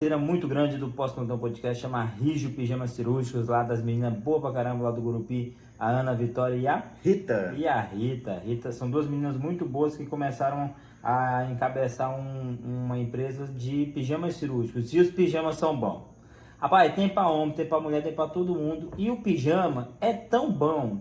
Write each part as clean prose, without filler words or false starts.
Muito grande do Pós-Plantão Podcast, chama Rijo Pijamas Cirúrgicos, lá das meninas boa pra caramba, lá do Gurupi, a Ana, a Vitória e a Rita. Rita, são duas meninas muito boas que começaram a encabeçar uma empresa de pijamas cirúrgicos, e os pijamas são bons. Rapaz, tem pra homem, tem pra mulher, tem pra todo mundo, e o pijama é tão bom,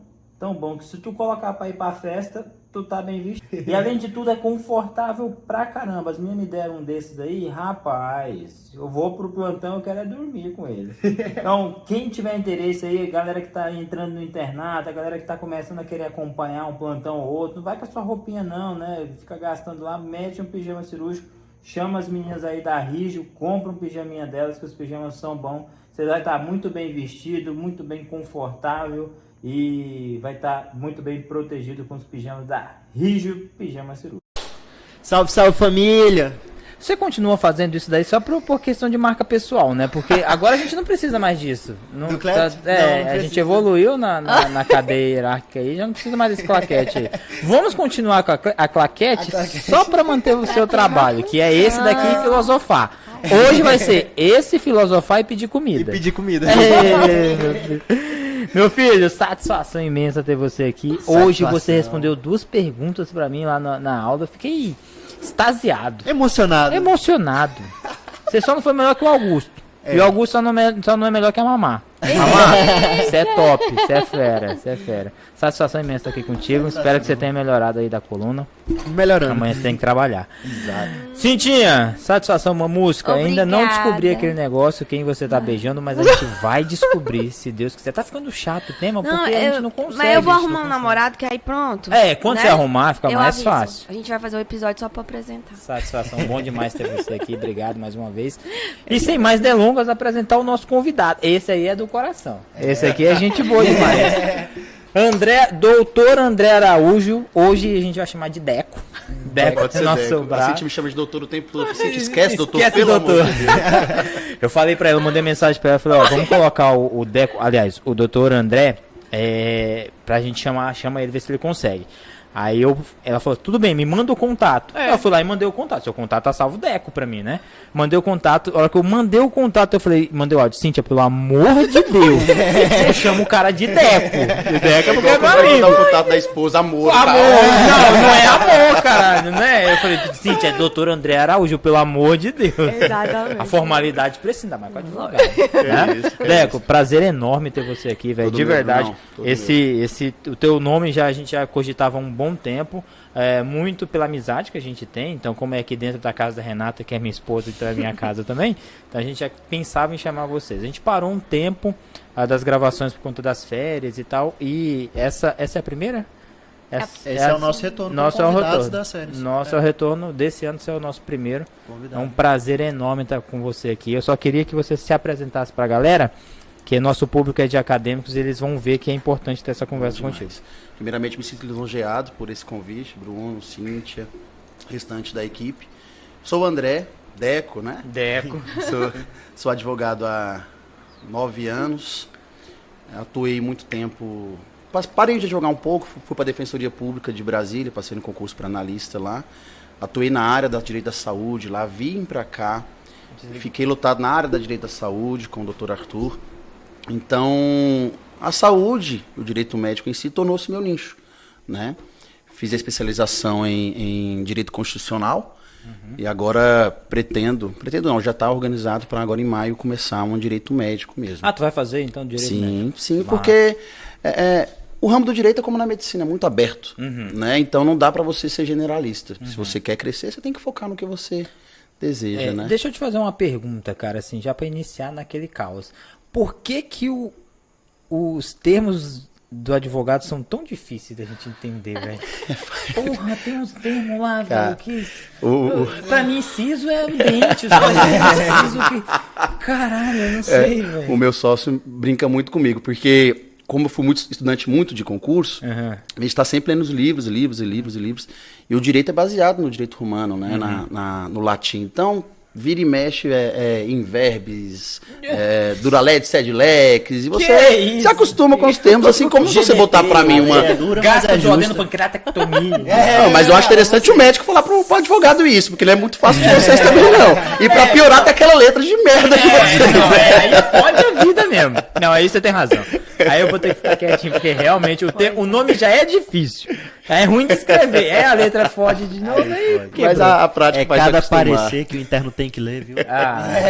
que se tu colocar pra ir pra festa, tu tá bem visto. E além de tudo é confortável pra caramba. As meninas me deram um desses aí, rapaz, eu vou pro plantão, eu quero é dormir com ele. Então, quem tiver interesse aí, galera que tá entrando no internato, a galera que tá começando a querer acompanhar um plantão ou outro, não vai com a sua roupinha não, né? Fica gastando lá, mete um pijama cirúrgico, chama as meninas aí da Rijo, compra um pijaminha delas, que os pijamas são bons. Você vai estar muito bem vestido, muito bem confortável e vai estar muito bem protegido com os pijamas da Rijo Pijama Cirúrgico. Salve, salve família! Você continua fazendo isso daí só por questão de marca pessoal, né? Porque agora a gente não precisa mais disso. Não, Do Clet? não a gente evoluiu na cadeia hierárquica aí, já não precisa mais desse claquete aí. Vamos continuar com a claquete só para manter o seu trabalho, que é esse daqui, filosofar. Hoje vai ser esse filosofar e pedir comida. Meu filho, satisfação imensa ter você aqui. Hoje você respondeu 2 perguntas pra mim lá na aula. Eu fiquei extasiado. Emocionado. Você só não foi melhor que o Augusto. E o Augusto só não é melhor que a Mamá. Mamá, você é top, você é fera. Satisfação imensa estar aqui contigo. Espero que você tenha melhorado aí da coluna. Melhorando. Amanhã você tem que trabalhar. Exato. Cintinha, satisfação, mamusca. Obrigada. Ainda não descobri aquele negócio, quem você tá beijando, mas a gente vai descobrir, se Deus quiser. Tá ficando chato o tema, porque a gente não consegue. Mas eu vou arrumar um namorado que aí pronto. Quando né? você arrumar, fica Eu mais aviso. fácil. A gente vai fazer um episódio só pra apresentar. Satisfação, bom demais ter você aqui. Obrigado mais uma vez. E sem mais delongas, apresentar o nosso convidado. Esse aí é do coração. Esse aqui é gente boa demais. Doutor André Araújo. Hoje a gente vai chamar de Deco. Deco Pode ser nosso Deco. braço. A Cintia me chama de doutor o tempo todo. Cintia, esquece doutor, Esquece, pelo doutor. amor de Deus. Eu falei pra ela, mandei mensagem pra ela, falei, vamos colocar o Deco, aliás, o doutor André, pra gente chama ele, ver se ele consegue. Aí ela falou, tudo bem, me manda o contato. Eu fui lá e mandei o contato. Seu contato tá salvo Deco pra mim, né? Mandei o contato. A hora que eu mandei o contato, eu falei, mandei o áudio, Cíntia, pelo amor de Deus, eu chamo o cara de Deco. Deco é porque é meu amigo. Dar o contato da esposa, amor. Amor, Tá? não é amor, caralho, né? Eu falei, Cíntia, é doutor André Araújo, pelo amor de Deus. Exatamente. A formalidade precisa, mais com advogado. Né? Deco, prazer enorme ter você aqui, velho. De verdade. O teu nome a gente já cogitava há um bom tempo, muito pela amizade que a gente tem. Então, como é aqui dentro da casa da Renata, que é minha esposa, então é minha casa também, então a gente já pensava em chamar vocês. A gente parou um tempo das gravações por conta das férias e tal, e essa é a primeira? Esse é o nosso retorno. Nosso é o retorno das séries. Nosso é o retorno desse ano, esse é o nosso primeiro. Convidado. É um prazer enorme estar com você aqui. Eu só queria que você se apresentasse pra galera, que nosso público é de acadêmicos e eles vão ver que é importante ter essa conversa contigo. Primeiramente, me sinto lisonjeado por esse convite, Bruno, Cíntia, restante da equipe. Sou o André, Deco, né? Deco. Sou advogado há 9 anos. Atuei muito tempo. Parei de advogar um pouco, fui para a Defensoria Pública de Brasília, passei no concurso para analista lá. Atuei na área da direito da saúde lá, vim para cá. Fiquei lotado na área da direito da saúde com o Dr. Arthur. Então, a saúde, o direito médico em si, tornou-se meu nicho, né? Fiz a especialização em direito constitucional e agora pretendo não, já está organizado para agora em maio começar um direito médico mesmo. Ah, tu vai fazer então direito médico? Sim, porque o ramo do direito é como na medicina, é muito aberto, né? Então não dá para você ser generalista. Se você quer crescer, você tem que focar no que você deseja, né? Deixa eu te fazer uma pergunta, cara, assim, já para iniciar naquele caos. Por que os termos do advogado são tão difíceis da gente entender, velho? Porra, tem uns termos lá, velho, que... Pra mim, siso é ambiente, siso que... Caralho, eu não sei, velho. O meu sócio brinca muito comigo, porque como eu fui estudante muito de concurso, a gente está sempre lendo os livros. E o direito é baseado no direito romano, né? No latim. Então, vira e mexe Inverbs, Duralex, Sedlex, e você se acostuma com os termos, assim como se você botar pra mim uma... Gasto de ordem pancreatectomia. Não, mas eu acho interessante o médico falar pro advogado isso, porque não é muito fácil de vocês também, não. E pra piorar, tá aquela letra de merda que vocês... Não, aí pode a vida mesmo. Não, aí você tem razão. Aí eu vou ter que ficar quietinho, porque realmente o nome já é difícil. É ruim de escrever. A letra fode de novo aí. Mas a prática vai cada se acostumar. parecer que o interno tem que ler, viu?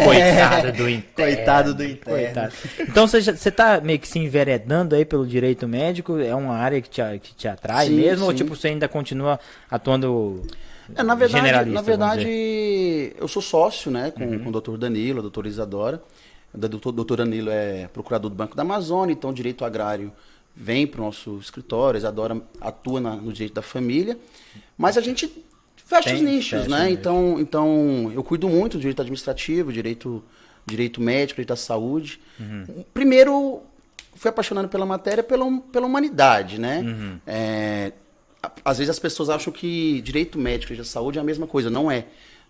Coitado do interno. Coitado do interno. Coitado. Então você tá meio que se enveredando aí pelo direito médico? É uma área que te atrai Sim, mesmo? Ou sim. tipo, você ainda continua atuando Na generalista? na verdade eu sou sócio, né, com o doutor Danilo, a doutora Isadora. O doutor Danilo é procurador do Banco da Amazônia, então o direito agrário vem para o nosso escritório, a Isadora atua no direito da família, mas a gente fecha os nichos, né? Então eu cuido muito do direito administrativo, direito médico, direito da saúde. Primeiro, fui apaixonado pela matéria, pela humanidade, né? Às vezes as pessoas acham que direito médico e da saúde é a mesma coisa, não é.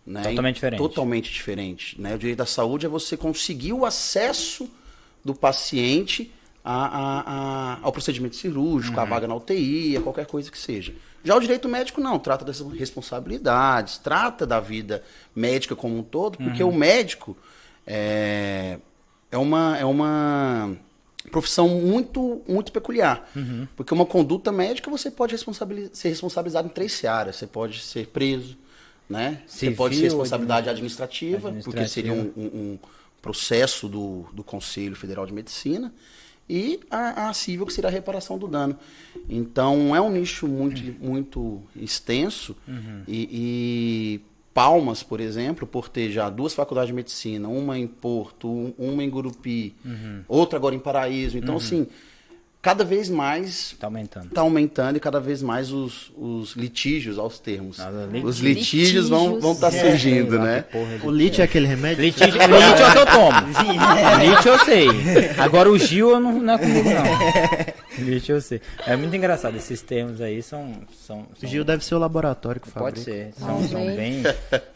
Né? Totalmente diferente. Totalmente diferente. Né? O direito da saúde é você conseguir o acesso do paciente ao procedimento cirúrgico, à vaga na UTI, a qualquer coisa que seja. Já o direito médico não, trata das responsabilidades, trata da vida médica como um todo, porque o médico é uma profissão muito, muito peculiar. Porque uma conduta médica você pode ser responsabilizado em 3 searas. Você pode ser preso, né? Você pode ser responsabilidade administrativa, porque seria um processo do Conselho Federal de Medicina, e a civil, que seria a reparação do dano. Então, é um nicho muito, muito extenso, e Palmas, por exemplo, por ter já 2 faculdades de medicina, uma em Porto, uma em Gurupi, outra agora em Paraíso. Então, assim, cada vez mais está aumentando e cada vez mais os litígios aos termos. Os litígios vão estar surgindo, né? O lítio é aquele remédio? Lítio é o que eu tomo. Lítio eu sei. Agora o Gil não é comigo, não. Lítio eu sei. É muito engraçado. Esses termos aí são O Gil deve ser o laboratório que fabrica. Pode ser.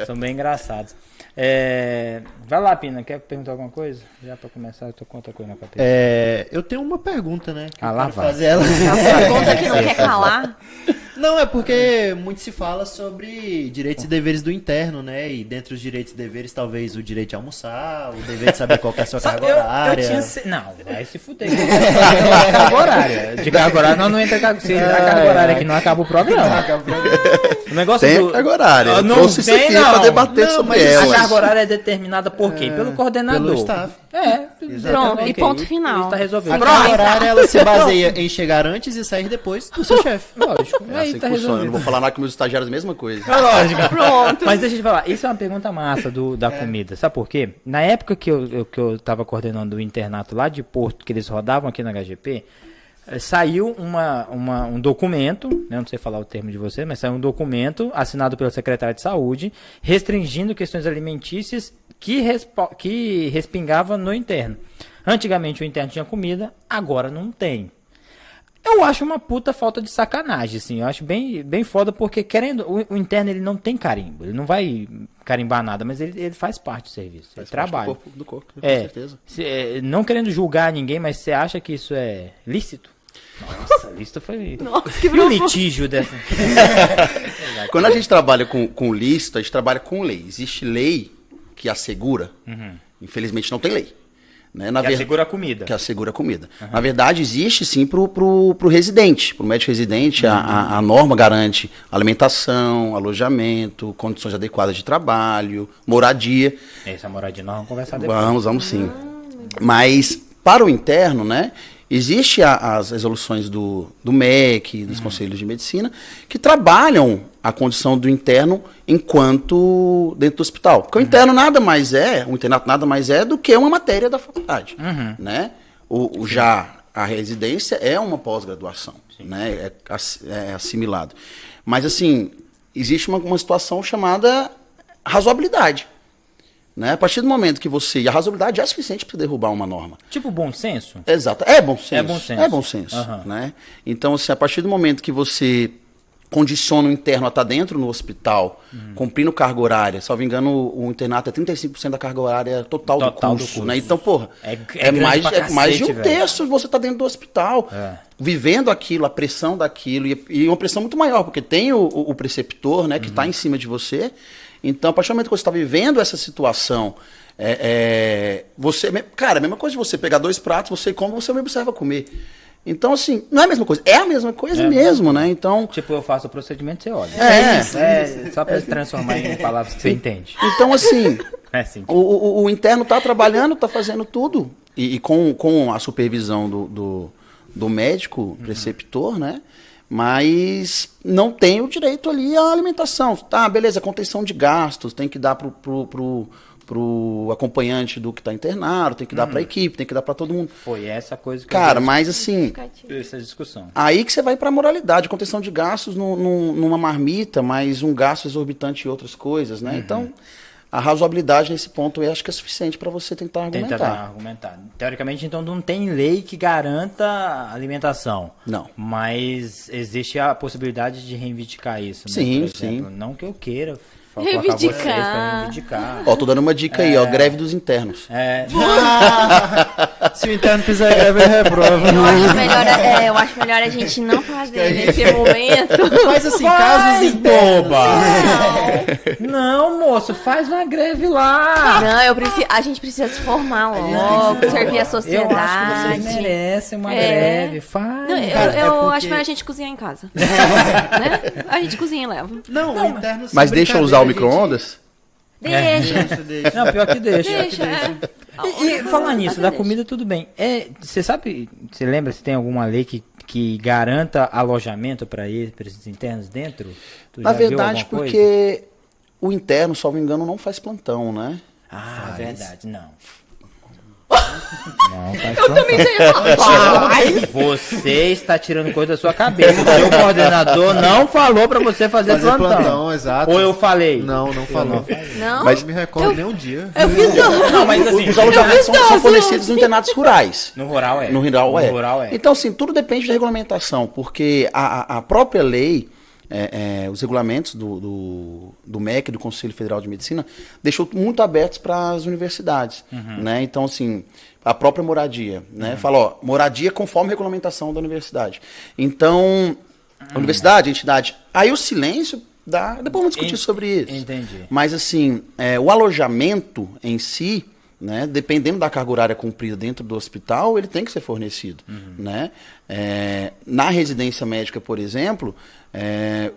São bem engraçados. Vai lá, Pina. Quer perguntar alguma coisa? Já pra começar, eu tô com outra coisa na cabeça. Eu tenho uma pergunta, né? Lá vai. Fazer ela. Conta que não quer calar. Não, é porque muito se fala sobre direitos e deveres do interno, né? E dentre os direitos e deveres, talvez o direito de almoçar, o dever de saber qual que é a sua carga horária. Não, vai se fuder. Carga horária. De carga horária não entra carga horária aqui, não acaba o programa. O negócio tem carga horária. Não trouxe isso aqui pra debater sobre ela. A carga horária é determinada por quem? Pelo coordenador. Pelo staff. Pronto, e ponto final. Está resolvido. A carga horária, ela se baseia em chegar antes e sair depois do seu chefe. Lógico. Assim que funciona. Eu não vou falar nada com meus estagiários, a mesma coisa. Lógico. Pronto. Mas deixa eu te falar, isso é uma pergunta massa da comida. Sabe por quê? Na época que eu tava coordenando o internato lá de Porto, que eles rodavam aqui na HGP, saiu um documento, né, não sei falar o termo de você, mas saiu um documento assinado pelo secretário de Saúde, restringindo questões alimentícias que respingava no interno. Antigamente o interno tinha comida, agora não tem. Eu acho uma puta falta de sacanagem, assim. Eu acho bem foda, porque o interno ele não tem carimbo. Ele não vai carimbar nada, mas ele faz parte do serviço. Ele trabalha. Do corpo, com certeza. Não querendo julgar ninguém, mas você acha que isso é lícito? Nossa, lícito foi... Nossa, que e o litígio dessa... Quando a gente trabalha com lícito, a gente trabalha com lei. Existe lei que assegura. Infelizmente não tem lei. Né? Que assegura a comida. Que assegura a comida. Na verdade, existe sim pro residente, pro médico residente, a norma garante alimentação, alojamento, condições adequadas de trabalho, moradia. Essa moradia nós vamos conversar depois. Vamos sim. Mas para o interno, né, existe as resoluções do MEC, dos Conselhos de Medicina, que trabalham a condição do interno enquanto dentro do hospital. Porque o internato nada mais é do que uma matéria da faculdade. Né? Já a residência é uma pós-graduação, né? É assimilado. Mas, assim, existe uma situação chamada razoabilidade. Né? A partir do momento que e a razoabilidade é suficiente para derrubar uma norma. Tipo bom senso? Exato. É bom senso. É bom senso. É bom senso. Né? Então, assim, a partir do momento que você condiciona o interno a estar dentro no hospital, cumprindo carga horária. Salvo engano, o internato é 35% da carga horária total do curso, né? Então, porra, é mais de um terço você tá dentro do hospital, vivendo aquilo, a pressão daquilo, e uma pressão muito maior, porque tem o preceptor, né, que está em cima de você. Então, a partir do momento que você está vivendo essa situação, cara, a mesma coisa de você pegar 2 pratos, você come, você me observa comer. Então, assim, não é a mesma coisa. É a mesma coisa mesmo, né? Então... Tipo, eu faço o procedimento, você olha. Só pra se transformar em palavras que você entende. Então, assim, Assim. o interno tá trabalhando, tá fazendo tudo. E com a supervisão do médico, preceptor, né? Mas não tem o direito ali à alimentação. Tá, beleza, contenção de gastos, tem que dar pro acompanhante do que está internado, tem que dar para a equipe, tem que dar para todo mundo. Foi essa coisa que Cara, mas assim, essa discussão. Aí que você vai para a moralidade, contenção de gastos numa marmita, mas um gasto exorbitante em outras coisas, né? Então, a razoabilidade nesse ponto eu acho que é suficiente para você tentar argumentar. Teoricamente, então, não tem lei que garanta alimentação. Não. Mas existe a possibilidade de reivindicar isso, né? Sim, Por exemplo, sim. Não que eu queira Reivindicar. Ó, tô dando uma dica aí, ó, greve dos internos. Se o interno fizer greve, ele reprova. Eu acho melhor a gente não fazer nesse momento. Mas assim, casos internos. Não, moço, faz uma greve lá. Não, a gente precisa se formar logo, servir a Eu sociedade. acho que vocês merecem uma greve. Faz. Não, eu acho melhor a gente cozinhar em casa. Né? A gente cozinha e leva. Não, o interno... Mas deixa eu usar o micro-ondas? Deixa. Não, pior que deixa. E falar nisso, da Deixa. comida, tudo bem. Você sabe, você lembra se tem alguma lei que garanta alojamento para esses internos dentro? Tu Na já viu verdade, alguma coisa? porque o interno, salvo engano, não faz plantão, né? Ah, verdade, não. Eu também já ia falar. Você está tirando coisa da sua cabeça. O seu coordenador não falou para você fazer plantão. exato. Ou eu falei? Não falou. Não? Mas Não me recordo nem um dia. Eu fiz Não, mas assim, os alojamentos são fornecidos em internatos rurais. no rural é. No rural é. é. Então, assim, tudo depende da regulamentação, porque a própria lei, os regulamentos do MEC, do Conselho Federal de Medicina, deixou muito abertos para as universidades, né? Então, assim, a própria moradia, né? Fala, ó, moradia conforme a regulamentação da universidade. Então, a universidade, a entidade... Aí o silêncio, depois vamos discutir sobre isso. Entendi. Mas, assim, o alojamento em si, né, dependendo da carga horária cumprida dentro do hospital, ele tem que ser fornecido, né? Na residência médica, por exemplo,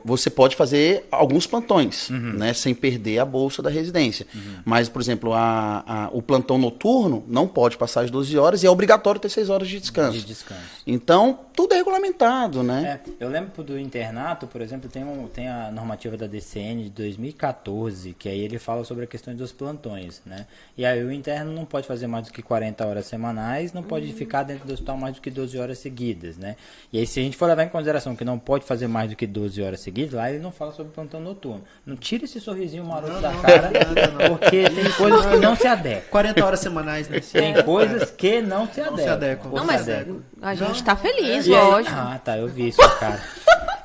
você pode fazer alguns plantões, né, sem perder a bolsa da residência. Mas, por exemplo, o plantão noturno não pode passar as 12 horas e é obrigatório ter 6 horas de descanso. Então, tudo é regulamentado, né? Eu lembro do internato, por exemplo, tem a normativa da DCN de 2014, que aí ele fala sobre a questão dos plantões, né? E aí o interno não pode fazer mais do que 40 horas semanais, não pode ficar dentro do hospital mais do que 12 horas seguidas, né? E aí se a gente for levar em consideração que não pode fazer mais do que 12 horas seguidas, lá ele não fala sobre plantão noturno. Não tira esse sorrisinho maroto da cara, porque tem coisas que não se adequam. 40 horas semanais, né? Tem coisas que não se adequam. Não, mas a gente tá feliz, E aí- lógico. Ah, tá, eu vi isso, cara.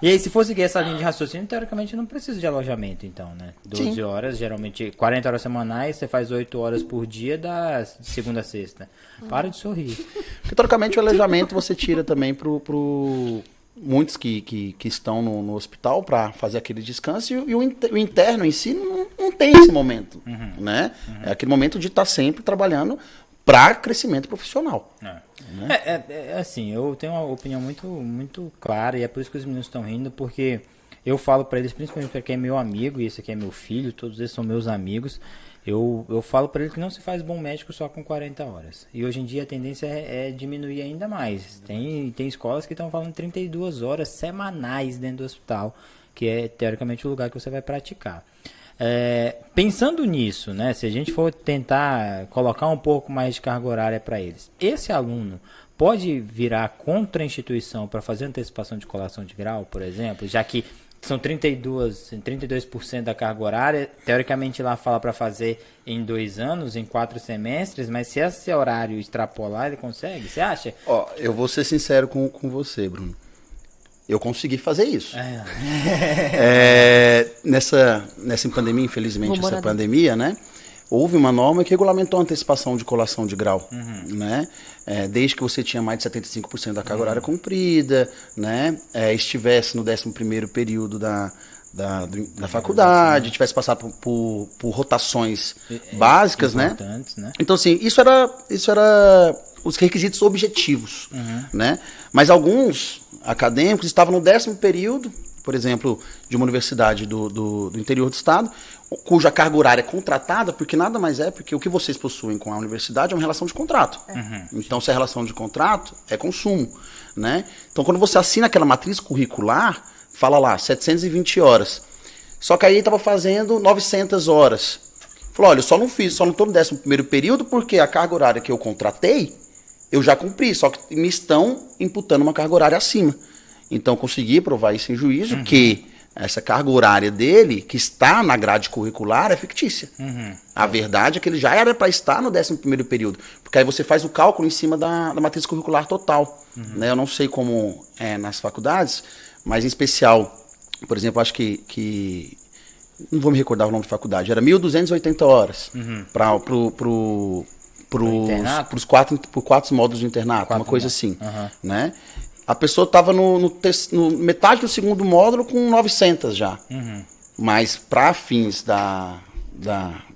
E aí, se for seguir essa linha de raciocínio, teoricamente não precisa de alojamento, então, né? 12 horas, geralmente 40 horas semanais, você faz 8 horas por dia, da segunda a sexta. Para de sorrir. Porque, teoricamente, o alojamento você tira também pro muitos que estão no hospital para fazer aquele descanso e o interno em si não tem esse momento, né? É aquele momento de estar sempre trabalhando para crescimento profissional. Assim, eu tenho uma opinião muito, muito clara e é por isso que os meninos estão rindo, porque eu falo para eles, principalmente para quem é meu amigo e esse aqui é meu filho, todos eles são meus amigos, eu falo para eles que não se faz bom médico só com 40 horas. E hoje em dia a tendência é diminuir ainda mais. Tem escolas que estão falando 32 horas semanais dentro do hospital, que é teoricamente o lugar que você vai praticar. Pensando nisso, né, se a gente for tentar colocar um pouco mais de carga horária para eles, esse aluno pode virar contra a instituição para fazer antecipação de colação de grau, por exemplo, já que são 32% da carga horária, teoricamente lá fala para fazer em 2 anos, em 4 semestres, mas se esse horário extrapolar, ele consegue? Você acha? Ó, eu vou ser sincero com você, Bruno. Eu consegui fazer isso. Nessa pandemia, infelizmente, essa pandemia, né? Houve uma norma que regulamentou a antecipação de colação de grau, né? Desde que você tinha mais de 75% da carga horária cumprida, né? Estivesse no 11º período da faculdade, tivesse passado por rotações básicas, né? Então, assim, isso era os requisitos objetivos, né? Mas alguns acadêmicos estavam no 10º período, por exemplo, de uma universidade do interior do estado, cuja carga horária é contratada, porque nada mais é, porque o que vocês possuem com a universidade é uma relação de contrato. Então, se é relação de contrato, é consumo, né? Então, quando você assina aquela matriz curricular, fala lá, 720 horas. Só que aí estava fazendo 900 horas. Falou, olha, eu só não estou no 11º período, porque a carga horária que eu contratei, eu já cumpri, só que me estão imputando uma carga horária acima. Então, consegui provar isso em juízo, que essa carga horária dele, que está na grade curricular, é fictícia. A verdade é que ele já era para estar no 11º período, porque aí você faz o cálculo em cima da matriz curricular total. Né? Eu não sei como é nas faculdades, mas em especial, por exemplo, acho que não vou me recordar o nome de faculdade, era 1.280 horas para os quatro módulos do internato, uma coisa assim, né? A pessoa estava no metade do segundo módulo com 900 já. Mas para fins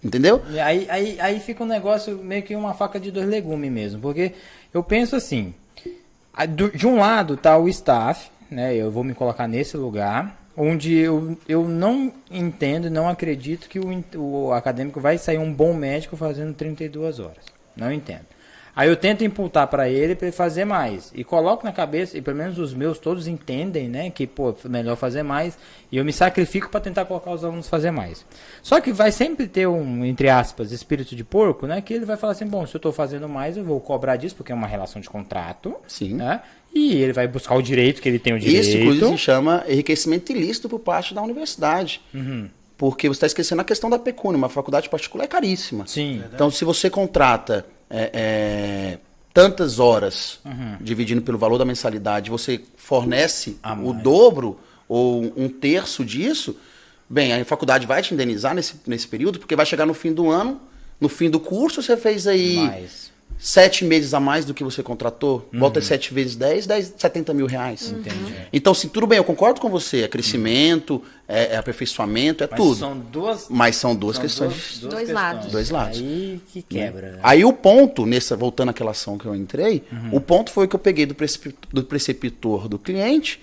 entendeu? E aí fica um negócio meio que uma faca de dois legumes mesmo. Porque eu penso assim, de um lado tá o staff, né? Eu vou me colocar nesse lugar, onde eu não entendo, não acredito que o acadêmico vai sair um bom médico fazendo 32 horas. Não entendo. Aí eu tento imputar para ele fazer mais. E coloco na cabeça, e pelo menos os meus todos entendem, né? Que, pô, é melhor fazer mais. E eu me sacrifico para tentar colocar os alunos a fazer mais. Só que vai sempre ter um, entre aspas, espírito de porco, né? Que ele vai falar assim, bom, se eu estou fazendo mais, eu vou cobrar disso, porque é uma relação de contrato. Sim. Né? E ele vai buscar o direito, que ele tem o direito. Isso, inclusive, se chama enriquecimento ilícito por parte da universidade. Porque você está esquecendo a questão da pecúnia. Uma faculdade particular é caríssima. Sim. Então, se você contrata tantas horas, dividindo pelo valor da mensalidade, você fornece o dobro ou um terço disso, bem, a faculdade vai te indenizar nesse período, porque vai chegar no fim do ano, no fim do curso, você fez aí 7 meses a mais do que você contratou, bota 7 vezes 10, 70 mil reais. Entendi. Então, assim, tudo bem, eu concordo com você, é crescimento, é aperfeiçoamento, tudo. Mas são duas questões. Dois lados. Dois lados. Aí que quebra. Né? Aí o ponto, voltando àquela ação que eu entrei, o ponto foi que eu peguei do preceptor do cliente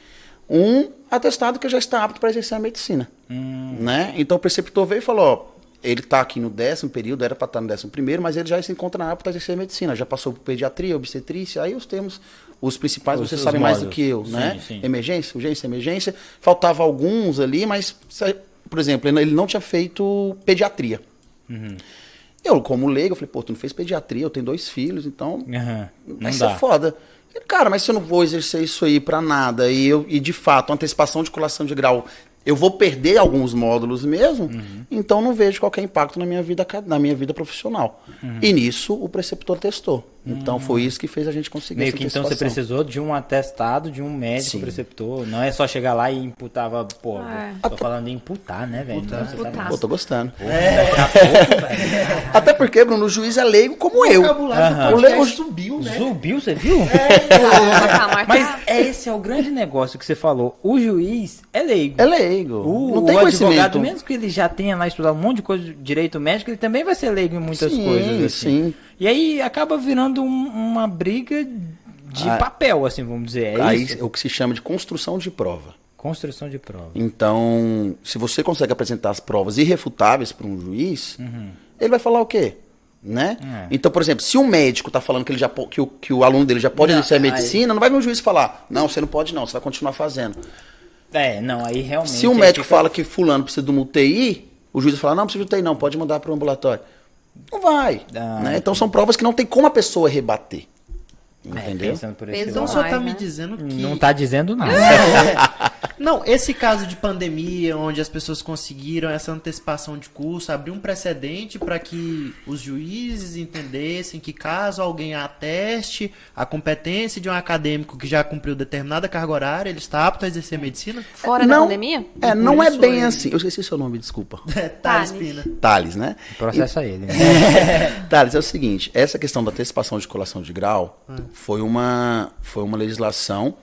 um atestado que já está apto para exercer a medicina. Né? Então o preceptor veio e falou, ó, ele está aqui no 10º período, era para estar no 11º, mas ele já se encontra na apto para exercer a medicina, já passou por pediatria, obstetrícia, aí os termos, os principais, vocês sabem mais do que eu, né? Sim. Emergência, urgência, emergência, faltava alguns ali, mas, por exemplo, ele não tinha feito pediatria. Eu, como leigo, eu falei, pô, tu não fez pediatria, eu tenho 2 filhos, então vai ser foda. E, cara, mas se eu não vou exercer isso aí pra nada, e de fato, antecipação de colação de grau, eu vou perder alguns módulos mesmo, então não vejo qualquer impacto na minha vida profissional. E nisso o preceptor testou. Então foi isso que fez a gente conseguir meio que então você precisou de um atestado de um médico preceptor. Não é só chegar lá e imputava, pô, tô falando em imputar, né, velho? Pô, tô gostando. Até porque, Bruno, o juiz é leigo como eu. O leigo subiu, né? Subiu, você viu? Mas esse é o grande negócio que você falou. O juiz é leigo. É leigo. Não tem o conhecimento. Advogado, mesmo que ele já tenha lá estudado um monte de coisa de direito médico, ele também vai ser leigo em muitas coisas. Assim. Sim. E aí acaba virando uma briga de papel, assim, vamos dizer. Aí é o que se chama de construção de prova. Construção de prova. Então, se você consegue apresentar as provas irrefutáveis para um juiz, ele vai falar o quê? Né? Então, por exemplo, se um médico está falando que o aluno dele já pode exercer a medicina, não vai vir um juiz falar, não, você não pode não, você vai continuar fazendo. Não, aí realmente... Se um médico fala que fulano precisa de uma UTI, o juiz vai falar, não, precisa de UTI não, pode mandar para o ambulatório. Não vai. Né? Então são provas que não tem como a pessoa rebater. Entendeu? Então o senhor tá me dizendo que... Não tá dizendo nada. Não, esse caso de pandemia, onde as pessoas conseguiram essa antecipação de curso, abriu um precedente para que os juízes entendessem que caso alguém ateste a competência de um acadêmico que já cumpriu determinada carga horária, ele está apto a exercer medicina? Fora da pandemia? Não é isso bem ele- assim. Eu esqueci seu nome, desculpa. Thales Pina. Thales, né? Processa ele. Né? Thales, é o seguinte, essa questão da antecipação de colação de grau foi uma legislação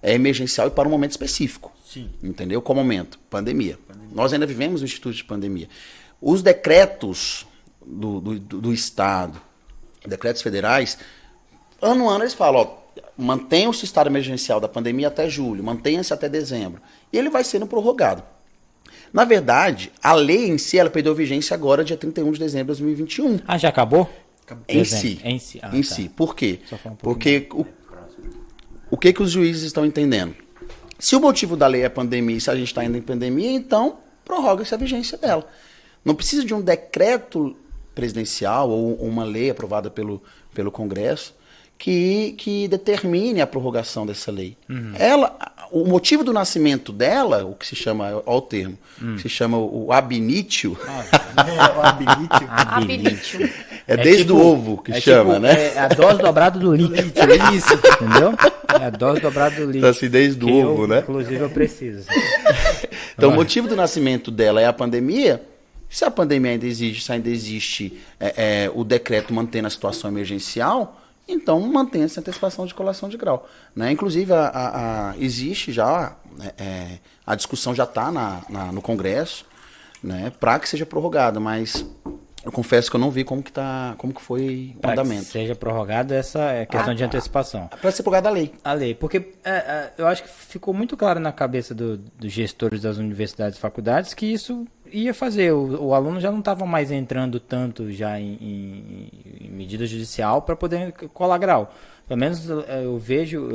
emergencial e para um momento específico. Sim. Entendeu? Qual momento? Pandemia. Nós ainda vivemos no instituto de pandemia. Os decretos do Estado, decretos federais, ano a ano eles falam, ó, mantenha-se o estado emergencial da pandemia até julho, mantenha-se até dezembro. E ele vai sendo prorrogado. Na verdade, a lei em si, ela perdeu vigência agora, dia 31 de dezembro de 2021. Ah, já acabou? Em Dezembro. si. Em si. Ah, Em tá. si. Por quê? Só falar um pouquinho Porque o que os juízes estão entendendo? Se o motivo da lei é pandemia e se a gente está indo em pandemia, então prorroga-se a vigência dela. Não precisa de um decreto presidencial ou uma lei aprovada pelo Congresso que determine a prorrogação dessa lei. O motivo do nascimento dela, o que se chama, olha o termo, que se chama o ab initio, Habilite. é desde tipo- o ovo que chama, tipo, né? É a dose dobrada do líquido. Isso. Entendeu? É a dose dobrada do líquido. Então, assim, desde o que ovo, eu, né? Inclusive, eu preciso. Então, o motivo do nascimento dela é a pandemia. Se a pandemia ainda existe, se ainda existe o decreto mantendo a situação emergencial, então mantenha-se a antecipação de colação de grau. Né? Inclusive, existe já, a discussão já está no Congresso, né, para que seja prorrogada, mas eu confesso que eu não vi como que foi o Para que andamento. seja prorrogada essa questão de antecipação. Para ser prorrogada a lei. A lei, porque eu acho que ficou muito claro na cabeça dos gestores das universidades e faculdades que isso ia fazer. O aluno já não estava mais entrando tanto já em medida judicial para poder colar grau. Pelo menos eu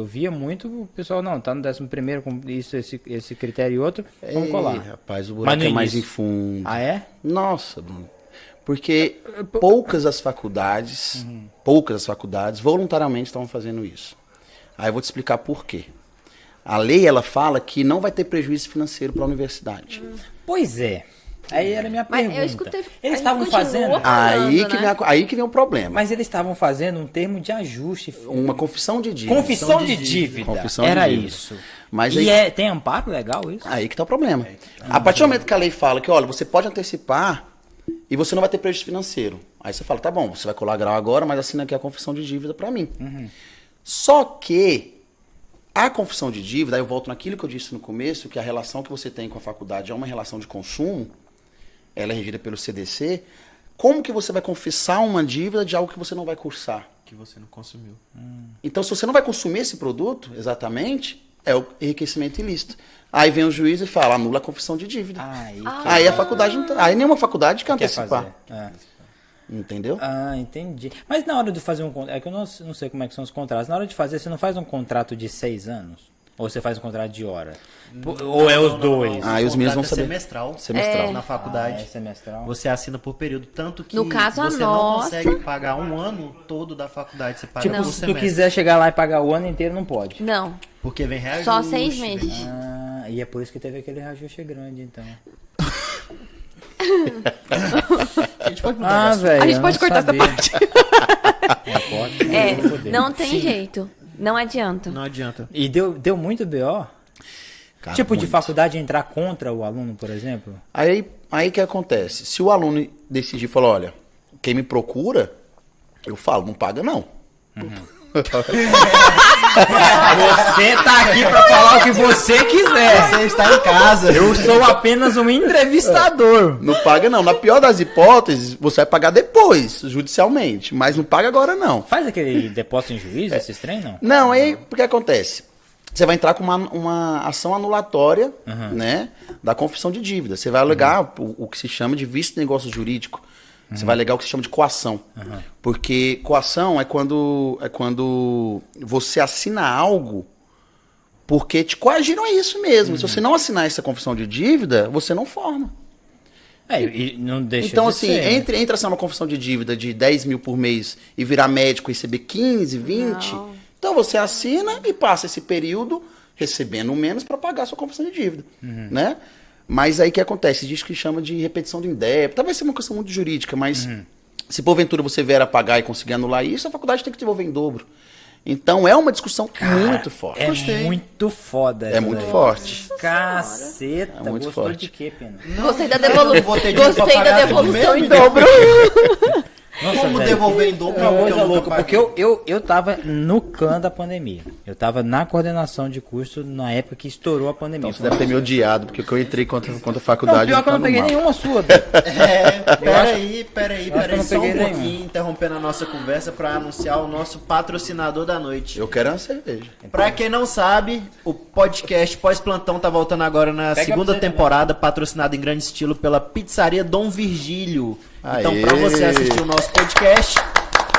via muito o pessoal, não, tá no 11º com isso, esse critério e outro, vamos colar. Rapaz, o Mas buraco no é mais início. em fundo. Ah, é? Nossa, Bruno. Porque poucas as faculdades voluntariamente estavam fazendo isso. Aí eu vou te explicar por quê. A lei, ela fala que não vai ter prejuízo financeiro para a universidade. Pois é. Aí era a minha Mas pergunta. eu escutei. Eles a gente estavam continua fazendo. falando, Aí que vem o problema. Mas eles estavam fazendo um termo de ajuste. Uma confissão de dívida. Confissão de dívida. Confissão de Era dívida. isso. Mas E aí, tem amparo legal isso? aí que tá o problema. A partir do momento que a lei fala que, olha, você pode antecipar e você não vai ter prejuízo financeiro. Aí você fala, tá bom, você vai colar grau agora, mas assina aqui a confissão de dívida para mim. Só que a confissão de dívida, aí eu volto naquilo que eu disse no começo, que a relação que você tem com a faculdade é uma relação de consumo, ela é regida pelo CDC. Como que você vai confessar uma dívida de algo que você não vai cursar? Que você não consumiu. Então, se você não vai consumir esse produto, exatamente, é o enriquecimento ilícito. Aí vem o juiz e fala, anula a confissão de dívida. Aí a faculdade, aí nenhuma faculdade quer Quer antecipar. fazer. É. Entendeu? Ah, entendi. Mas na hora de fazer um contrato, é que eu não sei como é que são os contratos. Na hora de fazer, você não faz um contrato de 6 anos? Ou você faz um contrato de hora? Ou é os dois? Aí os meninos vão saber. Semestral. Semestral. Na faculdade. É semestral? Você assina por período, tanto que No caso, a você nossa- não consegue pagar um ano todo da faculdade, você paga Tipo, por se tu semestre. quiser chegar lá e pagar o ano inteiro, não pode. Não, Porque vem reajuste. só 6 meses. Ah, e é por isso que teve aquele reajuste grande, então. A gente pode mudar de assunto. velho. A gente eu pode não cortar essa sabia. parte. Não pode? É, Eu vou foder. não tem jeito. Não adianta. Não adianta. E deu muito BO? Cara, Tipo de muito. faculdade entrar contra o aluno, por exemplo? Aí que acontece? Se o aluno decidir falar, olha, quem me procura, eu falo, não paga não. Você tá aqui pra falar o que você quiser. Você está em casa. Eu sou apenas um entrevistador. Não paga não. Na pior das hipóteses, você vai pagar depois, judicialmente. Mas não paga agora não. Faz aquele depósito em juízo, esses trem, não? Não, aí o que acontece? Você vai entrar com uma ação anulatória, né, da confissão de dívida. Você vai alegar o que se chama de vício de negócio jurídico. Você vai alegar o que se chama de coação. Porque coação é quando você assina algo porque te coagiram a isso mesmo. Se você não assinar essa confissão de dívida, você não forma. E não deixa Então, de assim, ser, né? entre assinar uma confissão de dívida de 10 mil por mês e virar médico e receber 15, 20, Não. então você assina e passa esse período recebendo menos para pagar a sua confissão de dívida, né? Mas aí o que acontece? Existe o que chama de repetição do indébito. Talvez seja uma questão muito jurídica, mas se porventura você vier a pagar e conseguir anular isso, a faculdade tem que devolver em dobro. Então é uma discussão muito forte. É muito foda. É muito forte. Caceta. É muito Gostou forte. de quê, Pena? Gostei da Gostei da devolução em dobro. Nossa, Como velho, devolver em dobro? uma coisa eu nunca louca, paguei? porque eu tava no canto da pandemia. Eu tava na coordenação de curso na época que estourou a pandemia. Então você deve ter me odiado, porque eu entrei contra a faculdade. Não, pior que eu não tá peguei no mal. nenhuma sua, velho. Peraí, eu não só um peguei nenhum. pouquinho, interrompendo a nossa conversa para anunciar o nosso patrocinador da noite. Eu quero uma cerveja. Pra quem não sabe, o podcast Pós-Plantão tá voltando agora na Pega segunda pra você temporada, patrocinado em grande estilo pela Pizzaria Dom Virgílio. Então, Aê! pra você assistir o nosso podcast,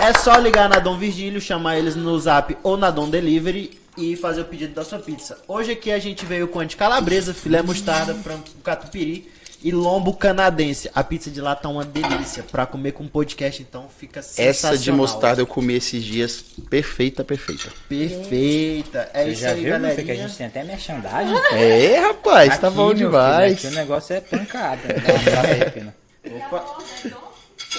é só ligar na Dom Virgílio, chamar eles no Zap ou na Dom Delivery e fazer o pedido da sua pizza. Hoje aqui a gente veio com de calabresa, filé mostarda, frango catupiry e lombo canadense. A pizza de lá tá uma delícia pra comer com podcast, então fica sensacional. Essa de mostarda eu comi esses dias. Perfeita. Perfeita. É Você isso já aí, viu, meu filho, que a galerinha. gente tem até merchandising? É, rapaz, tá Aqui, bom meu filho, demais. aqui o negócio é pancada. Dá um abraço aí, Pena. Opa.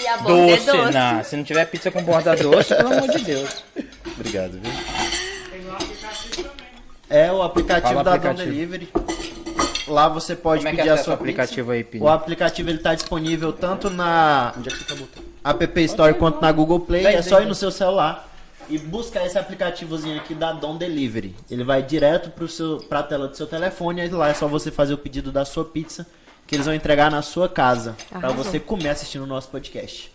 E a borda é Doce, doce. não. Se não tiver pizza com borda doce, pelo amor de Deus. Obrigado, viu? É o aplicativo Fala da Dom aplicativo. Delivery. Lá você pode Como é que pedir a acessa sua o aplicativo aí, Pina? O aplicativo ele tá disponível tanto na App Store quanto na Google Play. É só ir no seu celular e buscar esse aplicativozinho aqui da Dom Delivery. Ele vai direto pra tela do seu telefone e lá é só você fazer o pedido da sua pizza que eles vão entregar na sua casa pra Arrasou. você comer assistindo o nosso podcast.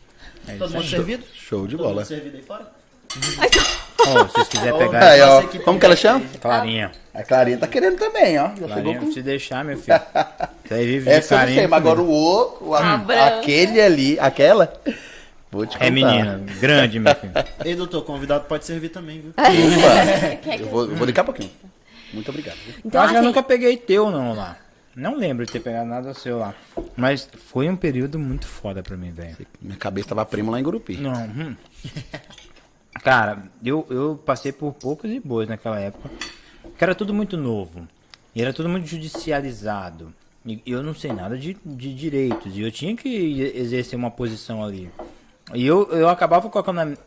Todo mundo aí. servido? Show de Todo bola. mundo servido aí fora? Ó, se vocês quiserem pegar Aí, ó. Nossa, que Como que ela chama? Clarinha. A Clarinha tá querendo também, ó. Já pegou Clarinha, com... se deixar, meu filho. Você aí vive de Essa eu não carinho. sei, mas agora o outro, branca. aquele ali, aquela, vou te contar. É menina, grande, meu filho. Ei, doutor, convidado pode servir também, viu? Opa, eu vou daqui a pouquinho. Muito obrigado. viu? Então, eu acho que eu assim, nunca peguei teu, não, lá. Não lembro de ter pegado nada seu lá. Mas foi um período muito foda pra mim, velho. Minha cabeça tava prima lá em Gurupi. Não. Cara, eu passei por poucos e boas naquela época. Que era tudo muito novo. E era tudo muito judicializado. E eu não sei nada de direitos. E eu tinha que exercer uma posição ali. E eu acabava colocando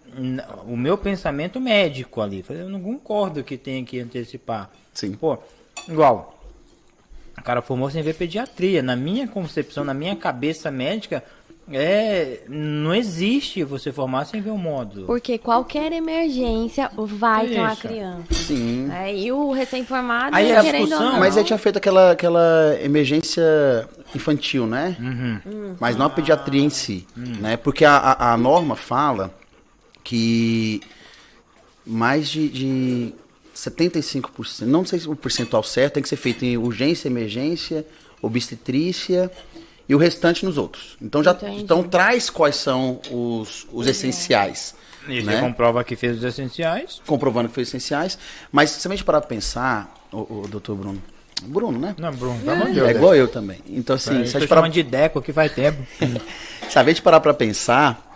o meu pensamento médico ali. Falei, eu não concordo que tenha que antecipar. Sim. Pô, igual. O cara formou sem ver pediatria. Na minha concepção, na minha cabeça médica, não existe você formar sem ver o módulo. porque qualquer emergência vai ter uma Isso. criança. Sim. E o recém-formado, Aí a querendo ou discussão- não. Mas aí tinha feito aquela emergência infantil, né? Mas não a pediatria em si, né? Porque a norma fala que mais de 75%, não sei se o percentual certo, tem que ser feito em urgência, emergência, obstetrícia e o restante nos outros. Então Entendi. então traz quais são os essenciais. E né? você comprova que fez os essenciais. Comprovando que foi essenciais. Mas se a gente parar pra pensar, o doutor Bruno. Bruno, né? Não, Bruno, pelo amor de Deus. É igual eu também. Então, assim, Eu se tô a gente parar, chamando de Deco que faz tempo. se a gente parar pra pensar,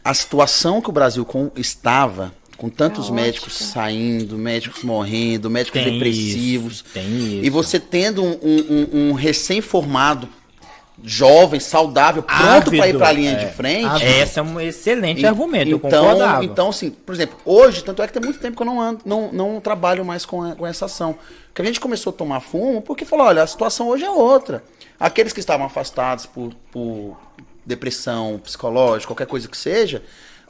a situação que o Brasil estava, com tantos Caótica. médicos saindo, médicos morrendo, médicos Tem depressivos, isso, tem isso. e você tendo um recém-formado, jovem, saudável, pronto para ir para a linha de frente. Esse é um excelente argumento, eu então, concordava. então, assim, por exemplo, hoje, tanto é que tem muito tempo que eu não trabalho mais com essa ação. Que a gente começou a tomar fumo porque falou, olha, a situação hoje é outra. Aqueles que estavam afastados por depressão psicológica, qualquer coisa que seja,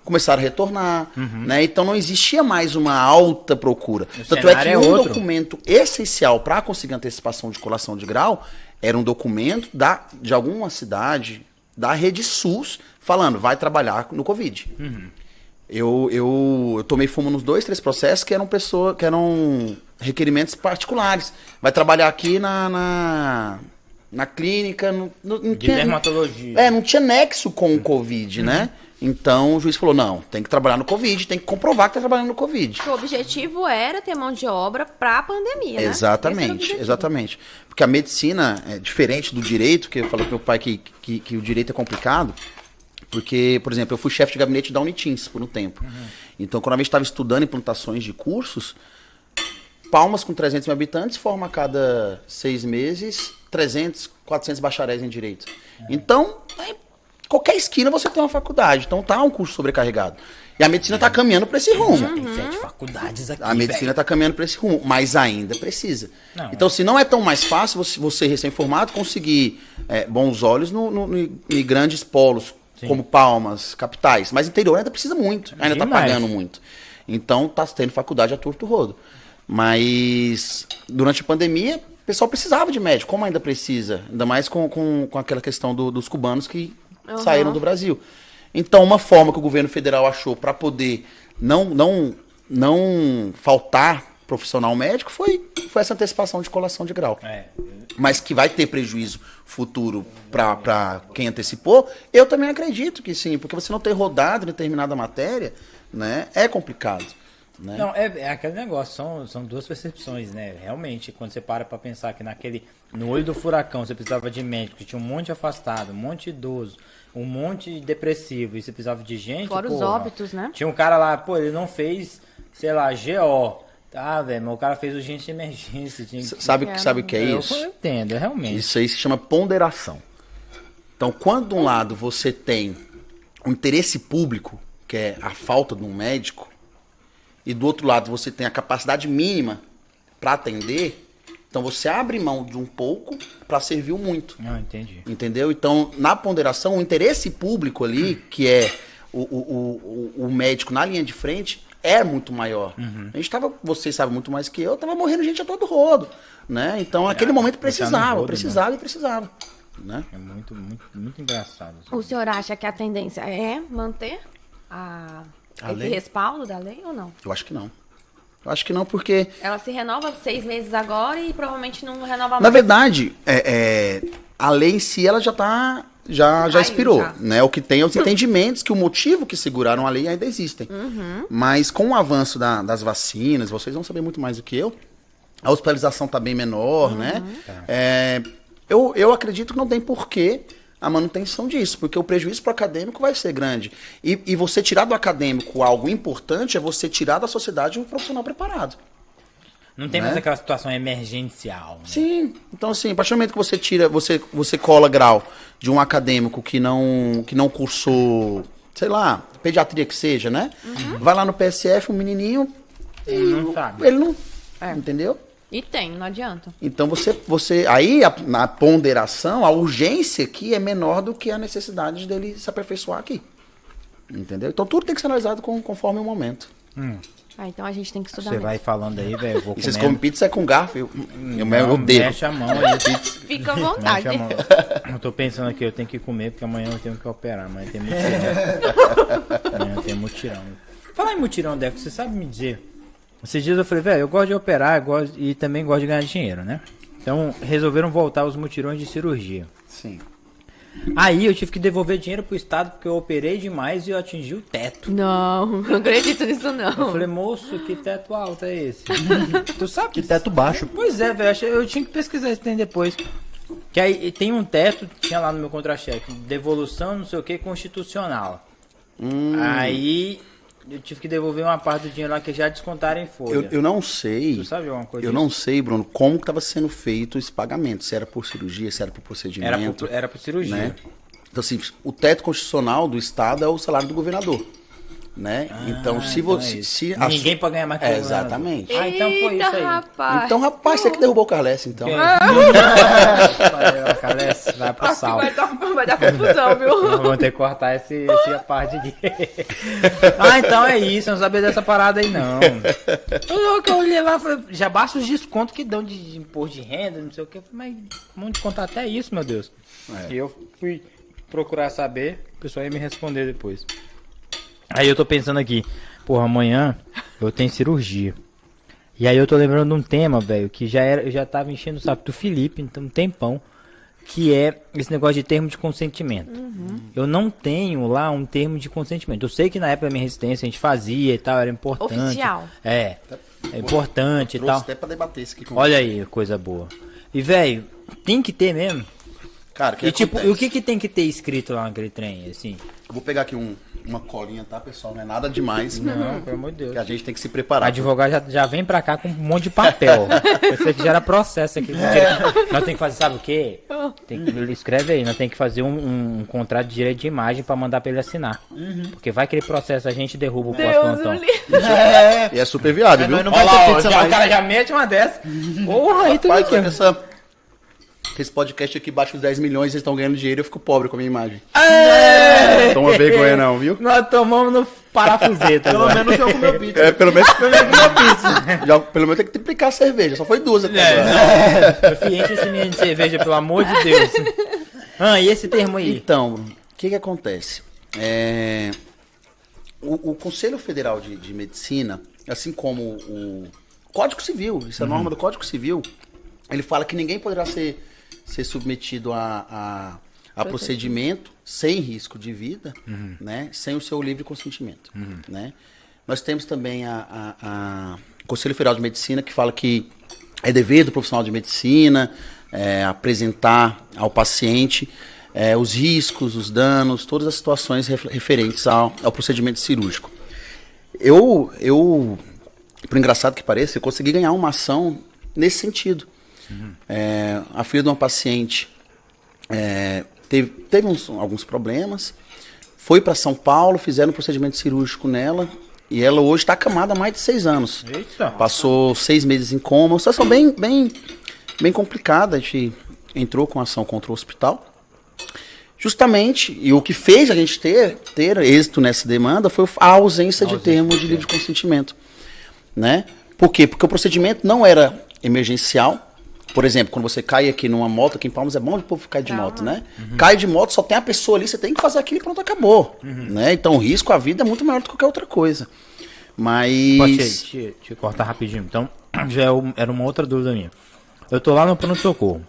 começaram a retornar, né? Então não existia mais uma alta procura. Tanto é que cenário é um outro. documento essencial para conseguir antecipação de colação de grau era um documento de alguma cidade, da rede SUS, falando, vai trabalhar no Covid. Eu tomei fumo nos 2, 3 processos que eram requerimentos particulares. Vai trabalhar aqui na clínica, não De tinha, dermatologia. não tinha nexo com o Covid, né? Então o juiz falou, não, tem que trabalhar no Covid, tem que comprovar que tá trabalhando no Covid. O objetivo era ter mão de obra pra pandemia, né? Esse era o Exatamente, objetivo. exatamente. Porque a medicina é diferente do direito, que eu falei pro meu pai que o direito é complicado, porque, por exemplo, eu fui chefe de gabinete da Unitins por um tempo. Então, quando a gente estava estudando implantações de cursos, Palmas, com 300 mil habitantes, forma a cada 6 meses 300, 400 bacharéis em direito. Então, qualquer esquina você tem uma faculdade. Então tá um curso sobrecarregado. E a medicina está caminhando para esse rumo. Tem 7 faculdades aqui, A medicina está caminhando para esse rumo, mas ainda precisa. Não, então, se não é tão mais fácil você recém-formado, conseguir bons olhos em grandes polos, Sim. como Palmas, capitais. Mas interior ainda precisa muito, ainda está Demais. pagando muito. Então, está tendo faculdade a torto rodo. Mas, durante a pandemia, o pessoal precisava de médico, como ainda precisa. Ainda mais com aquela questão dos cubanos que saíram do Brasil. Então, uma forma que o governo federal achou para poder não faltar profissional médico foi essa antecipação de colação de grau. Mas que vai ter prejuízo futuro para quem antecipou, eu também acredito que sim, porque você não ter rodado em determinada matéria, né, é complicado. Né? Não, é aquele negócio, são duas percepções, né? Realmente, quando você para pensar que no olho do furacão você precisava de médico, que tinha um monte afastado, um monte de idoso, um monte de depressivo, e você precisava de gente. Fora os óbitos, né? Tinha um cara lá, ele não fez, sei lá, GO. Tá, velho, mas o cara fez urgência e emergência. Sabe o que é isso? Eu entendo, realmente. Isso aí se chama ponderação. Então, quando de um lado você tem o interesse público, que é a falta de um médico, e do outro lado você tem a capacidade mínima para atender, então você abre mão de um pouco para servir o muito. Não, entendi. Entendeu? Então, na ponderação, o interesse público ali, que é o médico na linha de frente, é muito maior. A gente tava, vocês sabem muito mais que eu, tava morrendo gente a todo rodo, né? Então, naquele momento precisava. Né? É muito, muito, muito engraçado. O senhor acha que a tendência é manter esse lei? respaldo da lei ou não? Eu acho que não. Eu acho que não, porque... Ela se renova 6 meses agora e provavelmente não renova mais. Na verdade, a lei em si, ela já expirou, já. né? O que tem é os entendimentos que o motivo que seguraram a lei ainda existem. Mas com o avanço das vacinas, vocês vão saber muito mais do que eu, a hospitalização está bem menor, né? Eu acredito que não tem porquê a manutenção disso, porque o prejuízo para o acadêmico vai ser grande. E você tirar do acadêmico algo importante é você tirar da sociedade um profissional preparado. Não tem mais aquela situação emergencial. Né? Sim. Então, assim, a partir do momento que você tira, você cola grau de um acadêmico que não cursou, sei lá, pediatria que seja, né? Vai lá no PSF, um menininho, Não sabe. ele não... Entendeu? E não adianta. Então, você aí, na ponderação, a urgência aqui é menor do que a necessidade dele se aperfeiçoar aqui. Entendeu? Então, tudo tem que ser analisado conforme o momento. Então a gente tem que estudar Você mesmo. vai falando aí, velho. Eu vou E vocês comendo. comem pizza com garfo? Eu Não, odeio. mexe a mão aí. Fica à Mexe vontade. a mão. Eu tô pensando aqui, eu tenho que comer, porque amanhã eu tenho que operar. Amanhã tem mutirão. Amanhã tem mutirão. Falar em mutirão, Deco, você sabe me dizer? Esses dias eu falei, velho, eu gosto de operar e também gosto de ganhar dinheiro, né? Então resolveram voltar os mutirões de cirurgia. Sim. Aí eu tive que devolver dinheiro pro Estado porque eu operei demais e eu atingi o teto. Não acredito nisso Eu não. falei, moço, que teto alto é esse? Tu sabe Que teto baixo. Pois é, velho, eu tinha que pesquisar isso tem depois. Que aí tem um teto, tinha lá no meu contra-cheque, devolução, não sei o que, constitucional. Aí eu tive que devolver uma parte do dinheiro lá que já descontaram em folha. Eu não sei. Tu sabe alguma coisa Eu disso? não sei, Bruno, como estava sendo feito esse pagamento. Se era por cirurgia, se era por procedimento. Era por cirurgia. Né? Então, assim, o teto constitucional do Estado é o salário do governador. Né? Então, se então você. é isso. Se Ninguém pode ganhar mais que o governador. exatamente. Ah, então foi isso aí. Rapaz. Então, rapaz, você que derrubou o Carles, então. Vai pro sal. Vai dar confusão, viu? Vamos ter que cortar essa parte aqui. Então é isso, eu não sabia dessa parada aí não. Eu olhei lá, falei, já basta os descontos que dão de imposto de renda, não sei o que, mas vamos descontar até isso, meu Deus. E eu fui procurar saber, o pessoal ia me responder depois. Aí eu tô pensando aqui, porra, amanhã eu tenho cirurgia. E aí eu tô lembrando de um tema, velho, que eu já tava enchendo o saco do Felipe, então um tempão, que é esse negócio de termo de consentimento. Eu não tenho lá um termo de consentimento. Eu sei que na época da minha resistência a gente fazia e tal, era importante. Oficial. É importante e Trouxe tal. até pra debater isso aqui com Olha aí, coisa boa. E, velho, tem que ter mesmo. Cara, E tipo, o que tem que ter escrito lá naquele trem, assim? Eu vou pegar aqui uma colinha, tá, pessoal? Não é nada demais. Não, pelo amor de Deus. Que a gente tem que se O preparar. advogado já vem pra cá com um monte de papel. Isso aqui gera processo aqui. Nós temos que fazer, sabe o quê? Ele escreve aí, nós temos que fazer um contrato de direito de imagem pra mandar pra ele assinar. Porque vai que ele processa, a gente derruba o pós-plantão. E é super viável, viu? Mas não vai ter pizza mais. O cara já mete uma dessa. Porra, aí tudo Rapaz, aqui. esse podcast aqui bate os 10 milhões, eles estão ganhando dinheiro e eu fico pobre com a minha imagem. Toma vergonha não, viu? Nós tomamos no parafuseta. Pelo agora. menos eu comeu pizza. É, pelo menos pelo menos tem que triplicar a cerveja, só foi 2 até agora. Eu fui enche esse menino de cerveja, pelo amor de Deus. E esse termo aí? Então, o que acontece? O Conselho Federal de Medicina, assim como o Código Civil, isso é a norma do Código Civil, ele fala que ninguém poderá ser submetido a procedimento sem risco de vida, né, sem o seu livre consentimento. Né? Nós temos também o Conselho Federal de Medicina, que fala que é dever do profissional de medicina apresentar ao paciente os riscos, os danos, todas as situações referentes ao procedimento cirúrgico. Eu, por engraçado que pareça, eu consegui ganhar uma ação nesse sentido. A filha de uma paciente teve alguns problemas, foi para São Paulo, fizeram um procedimento cirúrgico nela, e ela hoje está acamada há mais de 6 anos. Eita. Passou 6 meses em coma, uma situação bem complicada. A gente entrou com ação contra o hospital. Justamente, e o que fez a gente ter êxito nessa demanda foi a ausência de termo de livre consentimento. Né? Por quê? Porque o procedimento não era emergencial. Por exemplo, quando você cai aqui numa moto, aqui em Palmas é bom de povo cair de moto, né? Cai de moto, só tem a pessoa ali, você tem que fazer aquilo e pronto, acabou. Né? Então o risco à vida é muito maior do que qualquer outra coisa. Mas... Pode te cortar rapidinho. Então, era uma outra dúvida minha. Eu tô lá no pronto-socorro.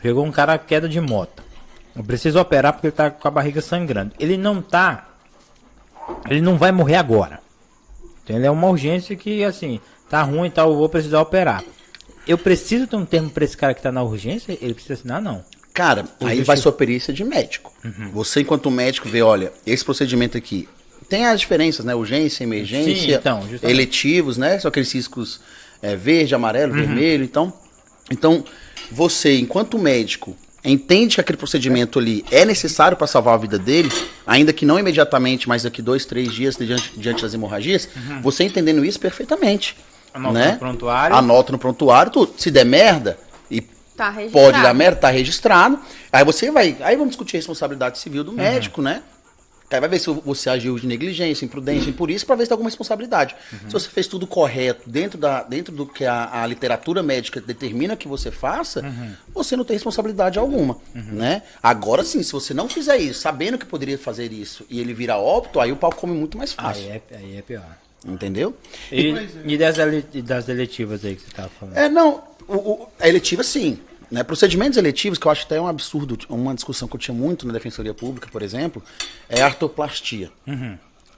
Chegou um cara queda de moto. Eu preciso operar porque ele tá com a barriga sangrando. Ele não vai morrer agora. Então, ele é uma urgência que, assim, tá ruim e tal, eu vou precisar operar. Eu preciso ter um termo pra esse cara que tá na urgência? Ele precisa assinar, não. Cara, aí vai sua perícia de médico. Você, enquanto médico, vê, olha, esse procedimento aqui tem as diferenças, né? Urgência, emergência, Sim, então, justamente. eletivos, né? São aqueles riscos verde, amarelo, vermelho. Então, você, enquanto médico, entende que aquele procedimento ali é necessário para salvar a vida dele, ainda que não imediatamente, mas daqui 2, 3 dias diante das hemorragias, você entendendo isso perfeitamente. Anota no prontuário. Anota no prontuário, se der merda, e Tá registrado. pode dar merda, tá registrado. Aí aí vamos discutir a responsabilidade civil do médico, né? Aí vai ver se você agiu de negligência, imprudência, impurícia, para ver se tem alguma responsabilidade. Se você fez tudo correto, dentro do que a literatura médica determina que você faça, você não tem responsabilidade alguma, né? Agora sim, se você não fizer isso, sabendo que poderia fazer isso, e ele vira óbito, aí o pau come muito mais fácil. Aí é pior. Entendeu? E das eletivas aí que você tava falando? Não, a eletiva sim. Né? Procedimentos eletivos, que eu acho até um absurdo, uma discussão que eu tinha muito na Defensoria Pública, por exemplo, é a artroplastia.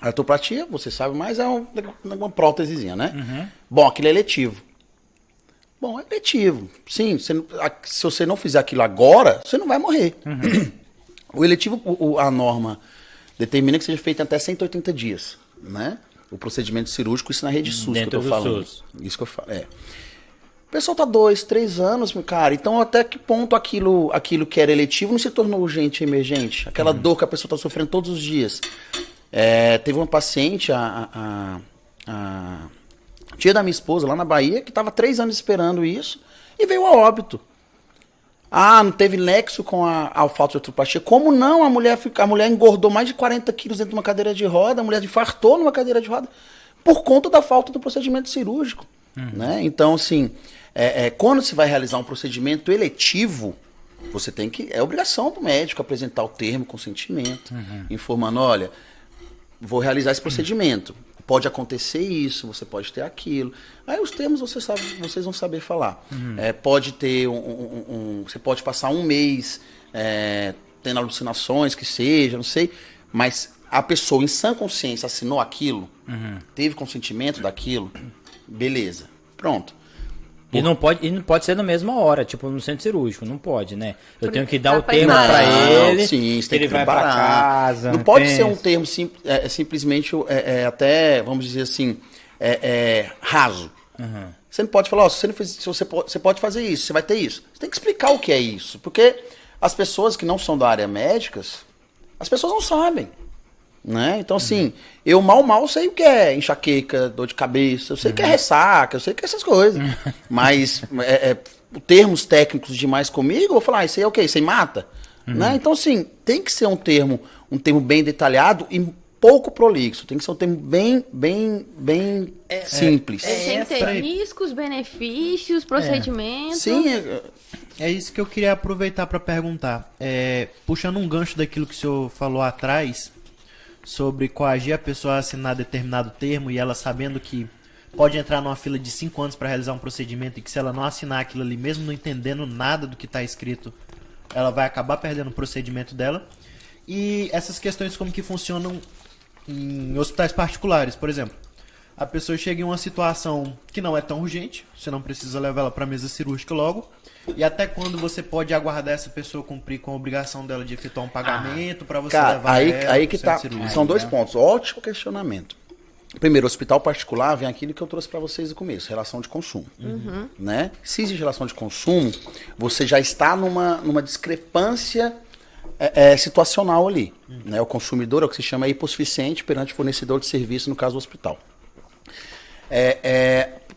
A artroplastia, você sabe mais, é uma prótesezinha, né? Bom, aquilo é eletivo. Bom, é eletivo. Sim, se você não fizer aquilo agora, você não vai morrer. O eletivo, a norma determina que seja feito até 180 dias, né? O procedimento cirúrgico, isso na rede SUS Dentro que eu tô do falando. SUS. Isso que eu falo, O pessoal tá 2, 3 anos, meu cara. Então, até que ponto aquilo que era eletivo não se tornou urgente e emergente? Aquela dor que a pessoa tá sofrendo todos os dias. Teve uma paciente, a tia da minha esposa, lá na Bahia, que tava 3 anos esperando isso e veio a óbito. Não teve nexo com a falta de artroplastia. Como não? A mulher engordou mais de 40 quilos dentro de uma cadeira de roda, a mulher infartou numa cadeira de roda por conta da falta do procedimento cirúrgico. Né? Então, assim, quando se vai realizar um procedimento eletivo, você tem que... É obrigação do médico apresentar o termo consentimento, informando, olha, vou realizar esse procedimento. Pode acontecer isso, você pode ter aquilo. Aí os termos vocês vão saber falar. Pode ter você pode passar 1 mês tendo alucinações, que seja, não sei. Mas a pessoa em sã consciência assinou aquilo, teve consentimento daquilo, beleza, pronto. E não pode ser na mesma hora, tipo no centro cirúrgico, não pode, né? Eu tenho que dar tá o termo preparado. pra ele, Sim, você tem ele que vai pra preparar. casa. Não pode pensa. ser um termo simplesmente, até, vamos dizer assim, raso. Você não pode falar, ó, se você não fez, se você pode fazer isso, você vai ter isso. Você tem que explicar o que é isso, porque as pessoas que não são da área médicas, as pessoas não sabem. Né? Então, assim, eu mal sei o que é enxaqueca, dor de cabeça, eu sei o que é ressaca, eu sei o que é essas coisas. Mas termos técnicos demais comigo, eu vou falar, isso aí é o quê? Isso aí mata? Né? Então, assim, tem que ser um termo bem detalhado e pouco prolixo. Tem que ser um termo bem simples. Tem que ter riscos, benefícios, procedimentos. Sim, É isso que eu queria aproveitar para perguntar. Puxando um gancho daquilo que o senhor falou atrás, sobre coagir a pessoa a assinar determinado termo e ela sabendo que pode entrar numa fila de 5 anos para realizar um procedimento e que se ela não assinar aquilo ali, mesmo não entendendo nada do que está escrito, ela vai acabar perdendo o procedimento dela. E essas questões como que funcionam em hospitais particulares, por exemplo. A pessoa chega em uma situação que não é tão urgente, você não precisa levar ela para a mesa cirúrgica logo. E até quando você pode aguardar essa pessoa cumprir com a obrigação dela de efetuar um pagamento para você cara, levar ela aí que pro tá. centro cirúrgico? São dois pontos. Ótimo questionamento. Primeiro, hospital particular vem aquilo que eu trouxe para vocês no começo, relação de consumo. Né? Se existe relação de consumo, você já está numa discrepância situacional ali. Né? O consumidor é o que se chama hipossuficiente perante o fornecedor de serviço, no caso do hospital.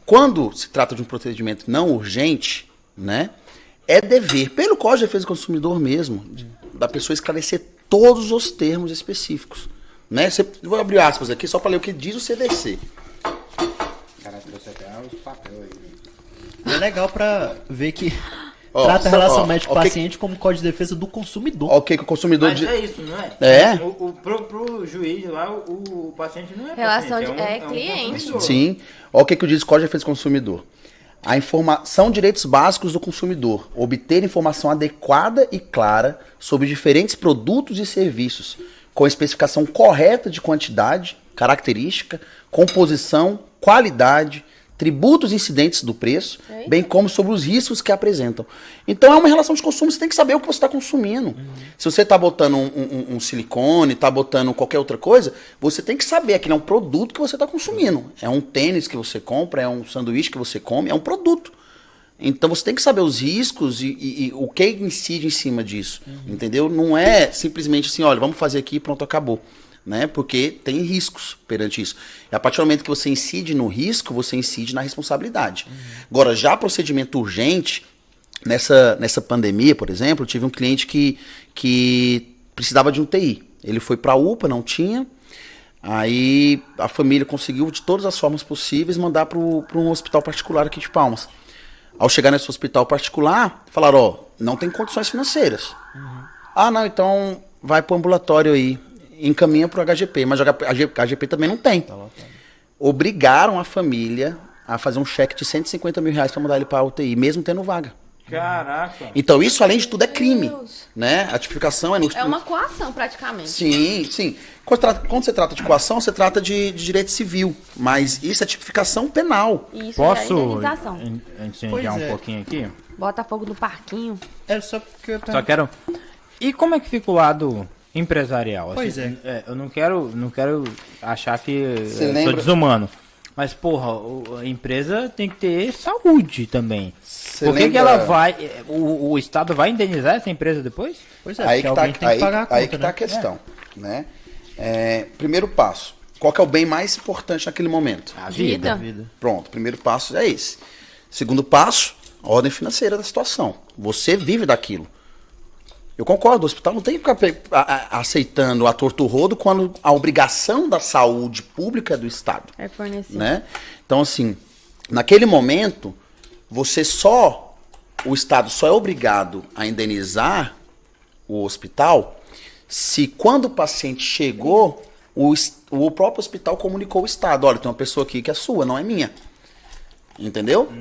Quando se trata de um procedimento não urgente, né, é dever, pelo Código de Defesa do Consumidor mesmo, da pessoa esclarecer todos os termos específicos. Né? Vou abrir aspas aqui só para ler o que diz o CDC. Cara, trouxe até os papéis aí. É legal para ver que trata a relação médico-paciente como Código de Defesa do Consumidor. Ok, que o consumidor... Mas é isso, não é? É. Pro juiz lá, o paciente não é Relação paciente, de cliente. consumidor. Sim. Olha o que diz o Código de Defesa do Consumidor. São direitos básicos do consumidor. Obter informação adequada e clara sobre diferentes produtos e serviços, com especificação correta de quantidade, característica, composição, qualidade, tributos incidentes do preço, bem como sobre os riscos que apresentam. Então é uma relação de consumo, você tem que saber o que você está consumindo. Se você está botando um silicone, está botando qualquer outra coisa, você tem que saber que é um produto que você está consumindo. É um tênis que você compra, é um sanduíche que você come, é um produto. Então você tem que saber os riscos e o que incide em cima disso. Entendeu? Não é simplesmente assim, olha, vamos fazer aqui e pronto, acabou. Né? Porque tem riscos perante isso. E a partir do momento que você incide no risco, você incide na responsabilidade. Agora, já procedimento urgente, nessa pandemia, por exemplo, eu tive um cliente que precisava de um TI. Ele foi para a UPA, não tinha. Aí a família conseguiu, de todas as formas possíveis, mandar para um hospital particular aqui de Palmas. Ao chegar nesse hospital particular, falaram, ó, não tem condições financeiras. Ah, não, então vai para o ambulatório aí. Encaminha para o HGP, mas o HGP também não tem. Obrigaram a família a fazer um cheque de R$150 mil para mandar ele para a UTI, mesmo tendo vaga. Caraca. Então isso, além de tudo, é crime. Né? A tipificação É uma coação, praticamente. Sim. Quando você trata de coação, você trata de direito civil. Mas isso é tipificação penal. Isso Posso é indenização. incendiar um pouquinho aqui? Bota fogo no parquinho. Só porque eu Só quero... E como é que fica o lado empresarial? Pois assim, eu não quero achar que Você eu sou lembra? desumano. Mas, porra, a empresa tem que ter saúde também. Por que lembra- ela vai... O Estado vai indenizar essa empresa depois? Pois é, Aí porque que tá, alguém tem que pagar a conta, aí que tá né? a questão. Né? Primeiro passo. Qual que é o bem mais importante naquele momento? A Vida. Pronto, primeiro passo é esse. Segundo passo, a ordem financeira da situação. Você vive daquilo. Eu concordo, o hospital não tem que ficar aceitando a torto rodo quando a obrigação da saúde pública é do Estado. É fornecido. Né? Então, assim, naquele momento, o Estado só é obrigado a indenizar o hospital se quando o paciente chegou, o próprio hospital comunicou ao Estado, olha, tem uma pessoa aqui que é sua, não é minha. Entendeu?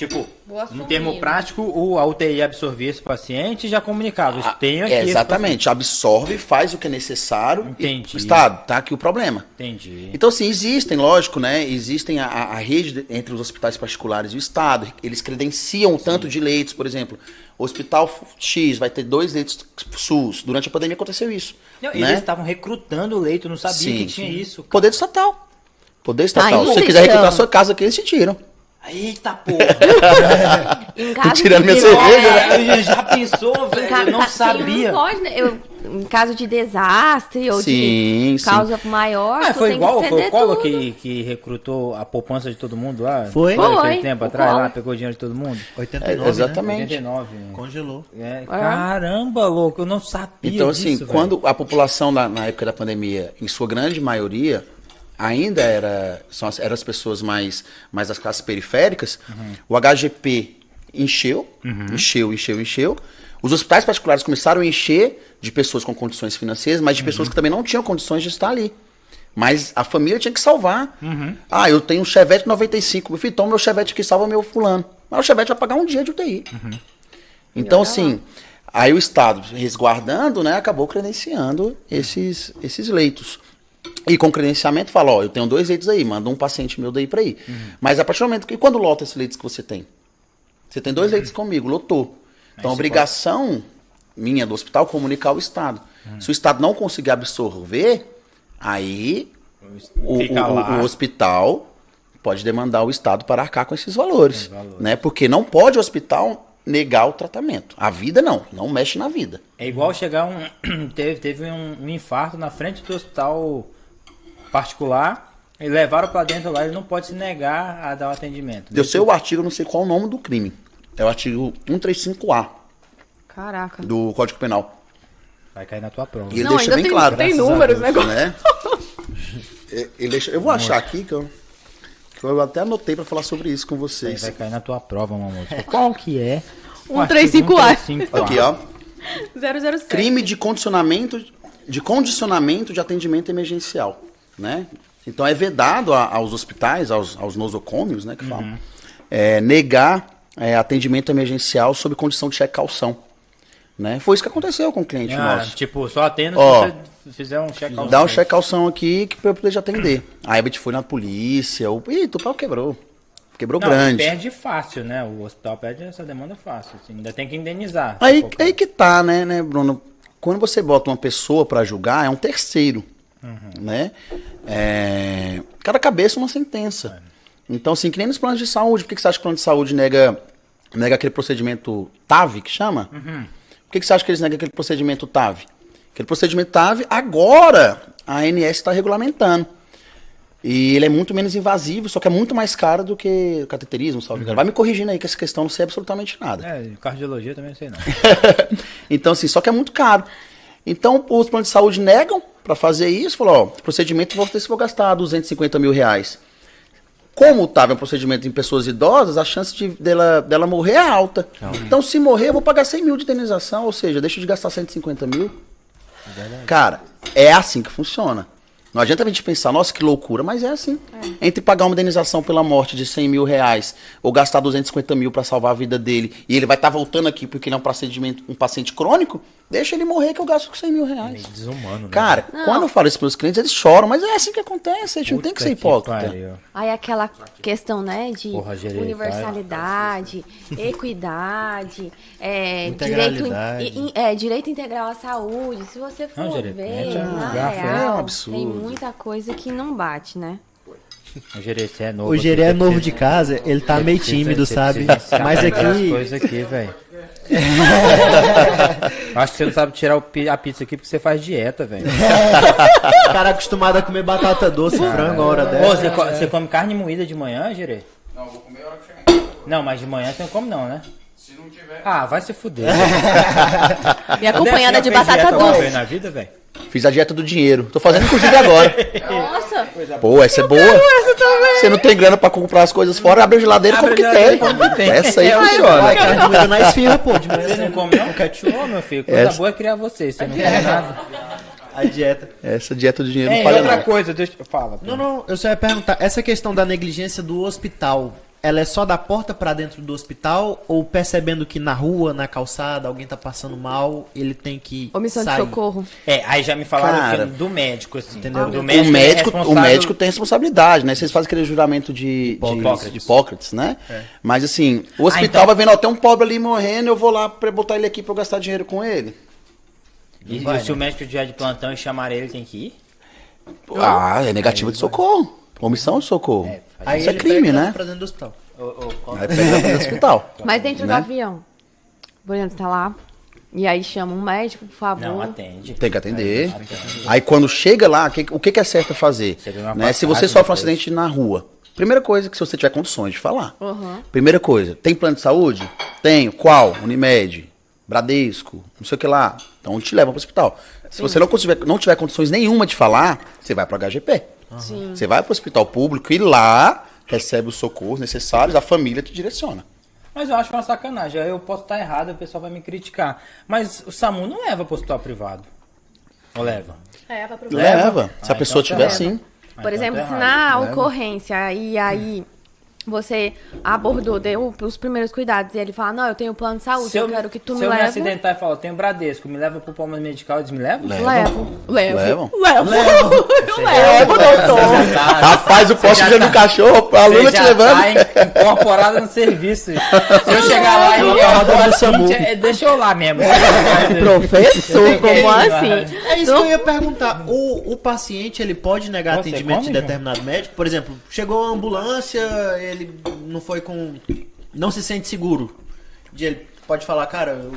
Tipo, Vou assumir, em termo né? prático, a UTI absorvia esse paciente e já comunicava. Eu tenho aqui Exatamente, absorve, faz o que é necessário. Entendi. E, Estado, tá aqui o problema. Entendi. Então, assim, existem, lógico, né? Existem a rede entre os hospitais particulares e o Estado. Eles credenciam o tanto de leitos, por exemplo. O Hospital X vai ter 2 leitos SUS. Durante a pandemia aconteceu isso. Não, né? eles estavam recrutando o leito, não sabia Sim, que tinha sim. isso. Poder estatal. Poder estatal. Se Ainda você quiser recrutar estão. sua casa aqui, eles te tiram. Eita porra! Em caso tirando de minha cerveja, Já pensou, velho? Eu não sabia. Não pode, né? Em caso de desastre ou Sim, de causa maior, tu Foi tem igual, que foi defender o Collor tudo. que recrutou a poupança de todo mundo lá? Foi. Aquele Foi, tempo o atrás lá, Collor. pegou dinheiro de todo mundo? 89, exatamente. 89. né? Congelou. Caramba, louco, eu não sabia Então, assim, disso, quando a população na época da pandemia, em sua grande maioria, ainda eram as pessoas mais das classes periféricas, o HGP encheu. Os hospitais particulares começaram a encher de pessoas com condições financeiras, mas de pessoas que também não tinham condições de estar ali. Mas a família tinha que salvar. Ah, eu tenho um Chevette 95, meu filho, toma meu Chevette aqui, salva meu fulano. Mas o Chevette vai pagar um dia de UTI. Então, assim, aí o Estado, resguardando, né, acabou credenciando esses leitos. E com credenciamento fala, ó, eu tenho 2 leitos aí, manda um paciente meu daí pra ir. Mas a partir do momento que, quando lota esses leitos que você tem? Você tem 2 leitos comigo, lotou. Então a obrigação minha do hospital é comunicar ao Estado. Se o Estado não conseguir absorver, aí o hospital pode demandar o Estado para arcar com esses valores. Né? Porque não pode o hospital negar o tratamento. A vida não mexe na vida. É igual chegar teve um infarto na frente do hospital particular e levaram pra dentro lá, ele não pode se negar a dar o atendimento. Eu sei o artigo, não sei qual é o nome do crime. É o artigo 135A Caraca. do Código Penal. Vai cair na tua prova. E ele Não, deixa ainda bem claro. tem números, né? Né? Ele deixa, eu vou achar aqui que eu até anotei para falar sobre isso com vocês. Vai cair na tua prova, mamãe. Qual que é? 135A. Aqui, ó. 007. Crime de condicionamento de atendimento emergencial, né? Então é vedado aos hospitais, aos nosocômios, né, que falam, negar atendimento emergencial sob condição de cheque calção, né? Foi isso que aconteceu com o cliente nosso. Tipo, só atendo Ó, se você fizer um check calção. Dá um cheque calção aqui que pra eu poder te atender. Aí a gente foi na polícia, ih, teu pau quebrou. Quebrou grande. Perde fácil, né? O hospital perde essa demanda fácil. Assim, ainda tem que indenizar. Aí que tá, né, Bruno? Quando você bota uma pessoa pra julgar, é um terceiro, né? Cada cabeça uma sentença. Então, assim, que nem nos planos de saúde. Por que você acha que o plano de saúde nega aquele procedimento TAV, que chama? Por que você acha que eles negam aquele procedimento TAV? Aquele procedimento TAV, agora a ANS está regulamentando. E ele é muito menos invasivo, só que é muito mais caro do que o cateterismo, salve engano. Vai me corrigindo aí que essa questão não sei absolutamente nada. Cardiologia também não sei não. Então, assim, só que é muito caro. Então, os planos de saúde negam para fazer isso. Falou, ó, procedimento, se for gastar 250 mil reais. Como estava um procedimento em pessoas idosas, a chance dela morrer é alta. Então, se morrer, eu vou pagar 100 mil de indenização, ou seja, deixo de gastar 150 mil. Cara, é assim que funciona. Não adianta a gente pensar, nossa, que loucura, mas é assim. Entre pagar uma indenização pela morte de 100 mil reais ou gastar 250 mil para salvar a vida dele e ele vai estar voltando aqui porque ele é um paciente crônico, deixa ele morrer que eu gasto com 100 mil reais. É desumano, né? Cara, quando eu falo isso para os clientes, eles choram, mas é assim que acontece, a gente não tem que ser hipócrita. Aí aquela questão, né, de Gerê, universalidade, equidade, Integralidade. direito integral à saúde. Se você for Não, Gerê, ver, mete a na garfo, é um real, absurdo. tem muita coisa que não bate, né? O Gerê, você é novo. O Gerê aqui, é você novo precisa- de casa, ele tá meio tímido, você sabe? precisa Mas aprender as aqui, coisas aqui, velho. Acho que você não sabe tirar a pizza aqui porque você faz dieta, velho. o cara é acostumado a comer batata doce e frango a hora Ô, dessa. você come carne moída de manhã, Gerê? Não, vou comer a hora que chegar. Não, mas de manhã você não come não, né? Se não tiver. Ah, vai se fuder. E acompanhada Já de fez batata dieta alguma doce. vez na vida, velho? Fiz a dieta do dinheiro. Tô fazendo inclusive agora. Nossa! Pô, essa é boa. Você não tem grana pra comprar as coisas fora, abre a geladeira e compra o que tem. Essa aí funciona. Vai, carne moída na esfirra, pô, de manhã. Você não come não? Ô, meu filho, coisa boa é criar você não come nada. A dieta. Essa dieta do dinheiro É, não e falha outra não. coisa, deixa eu falar. Não, eu só ia perguntar, essa questão da negligência do hospital, ela é só da porta pra dentro do hospital ou percebendo que na rua, na calçada, alguém tá passando mal, ele tem que Omissão de sair? socorro. Aí já me falaram Cara, do médico, assim. entendeu? Do O médico, médico, o médico tem responsabilidade, né? Vocês fazem aquele juramento de Hipócrates, né? Mas assim, o hospital então- vai vendo, ó, tem um pobre ali morrendo, eu vou lá pra botar ele aqui pra eu gastar dinheiro com ele. E Vai, se o médico tiver de plantão e chamar ele, tem que ir? É negativa de socorro. Omissão de socorro. Aí Isso é ele crime, pega né? pra dentro do hospital. Aí pega no hospital. Mas dentro do Né? avião. Por exemplo, tá lá. E aí chama um médico, por favor. Não, atende. Tem que atender. Aí quando chega lá, o que é certo fazer? Você vê uma Né? Se passagem você sofre um depois. acidente na rua, primeira coisa que se você tiver condições de falar. Uhum. Primeira coisa, tem plano de saúde? Tenho. Qual? Unimed, Bradesco, não sei o que lá. Então te leva para o hospital. Se você não tiver condições nenhuma de falar, você vai para o HGP. Sim. Você vai para o hospital público e lá recebe os socorros necessários, a família te direciona. Mas eu acho uma sacanagem. Eu posso estar errado, o pessoal vai me criticar. Mas o SAMU não leva pro hospital privado. Ou leva? É, pra Leva. Se a Ah, pessoa então tiver, tá sim. Por exemplo, tá se errado. na Leva. ocorrência e aí você abordou, deu os primeiros cuidados e ele fala, não, eu tenho plano de saúde, eu quero que tu me se eu me leve. acidentar e falar, eu tenho Bradesco, me leva pro Palmas Medical, eles me levam? Levo. Levam. Eu levo, doutor. Rapaz, o poste de no cachorro, a Lula Você te já levando. tá incorporada no serviço. Se eu chegar lá e a Cíntia, deixa eu lá mesmo. Professor, como assim? É isso que eu ia perguntar. O paciente, ele pode negar Você atendimento come, de João? determinado médico? Por exemplo, chegou a ambulância, ele não foi com... Não se sente seguro. Ele pode falar, cara, eu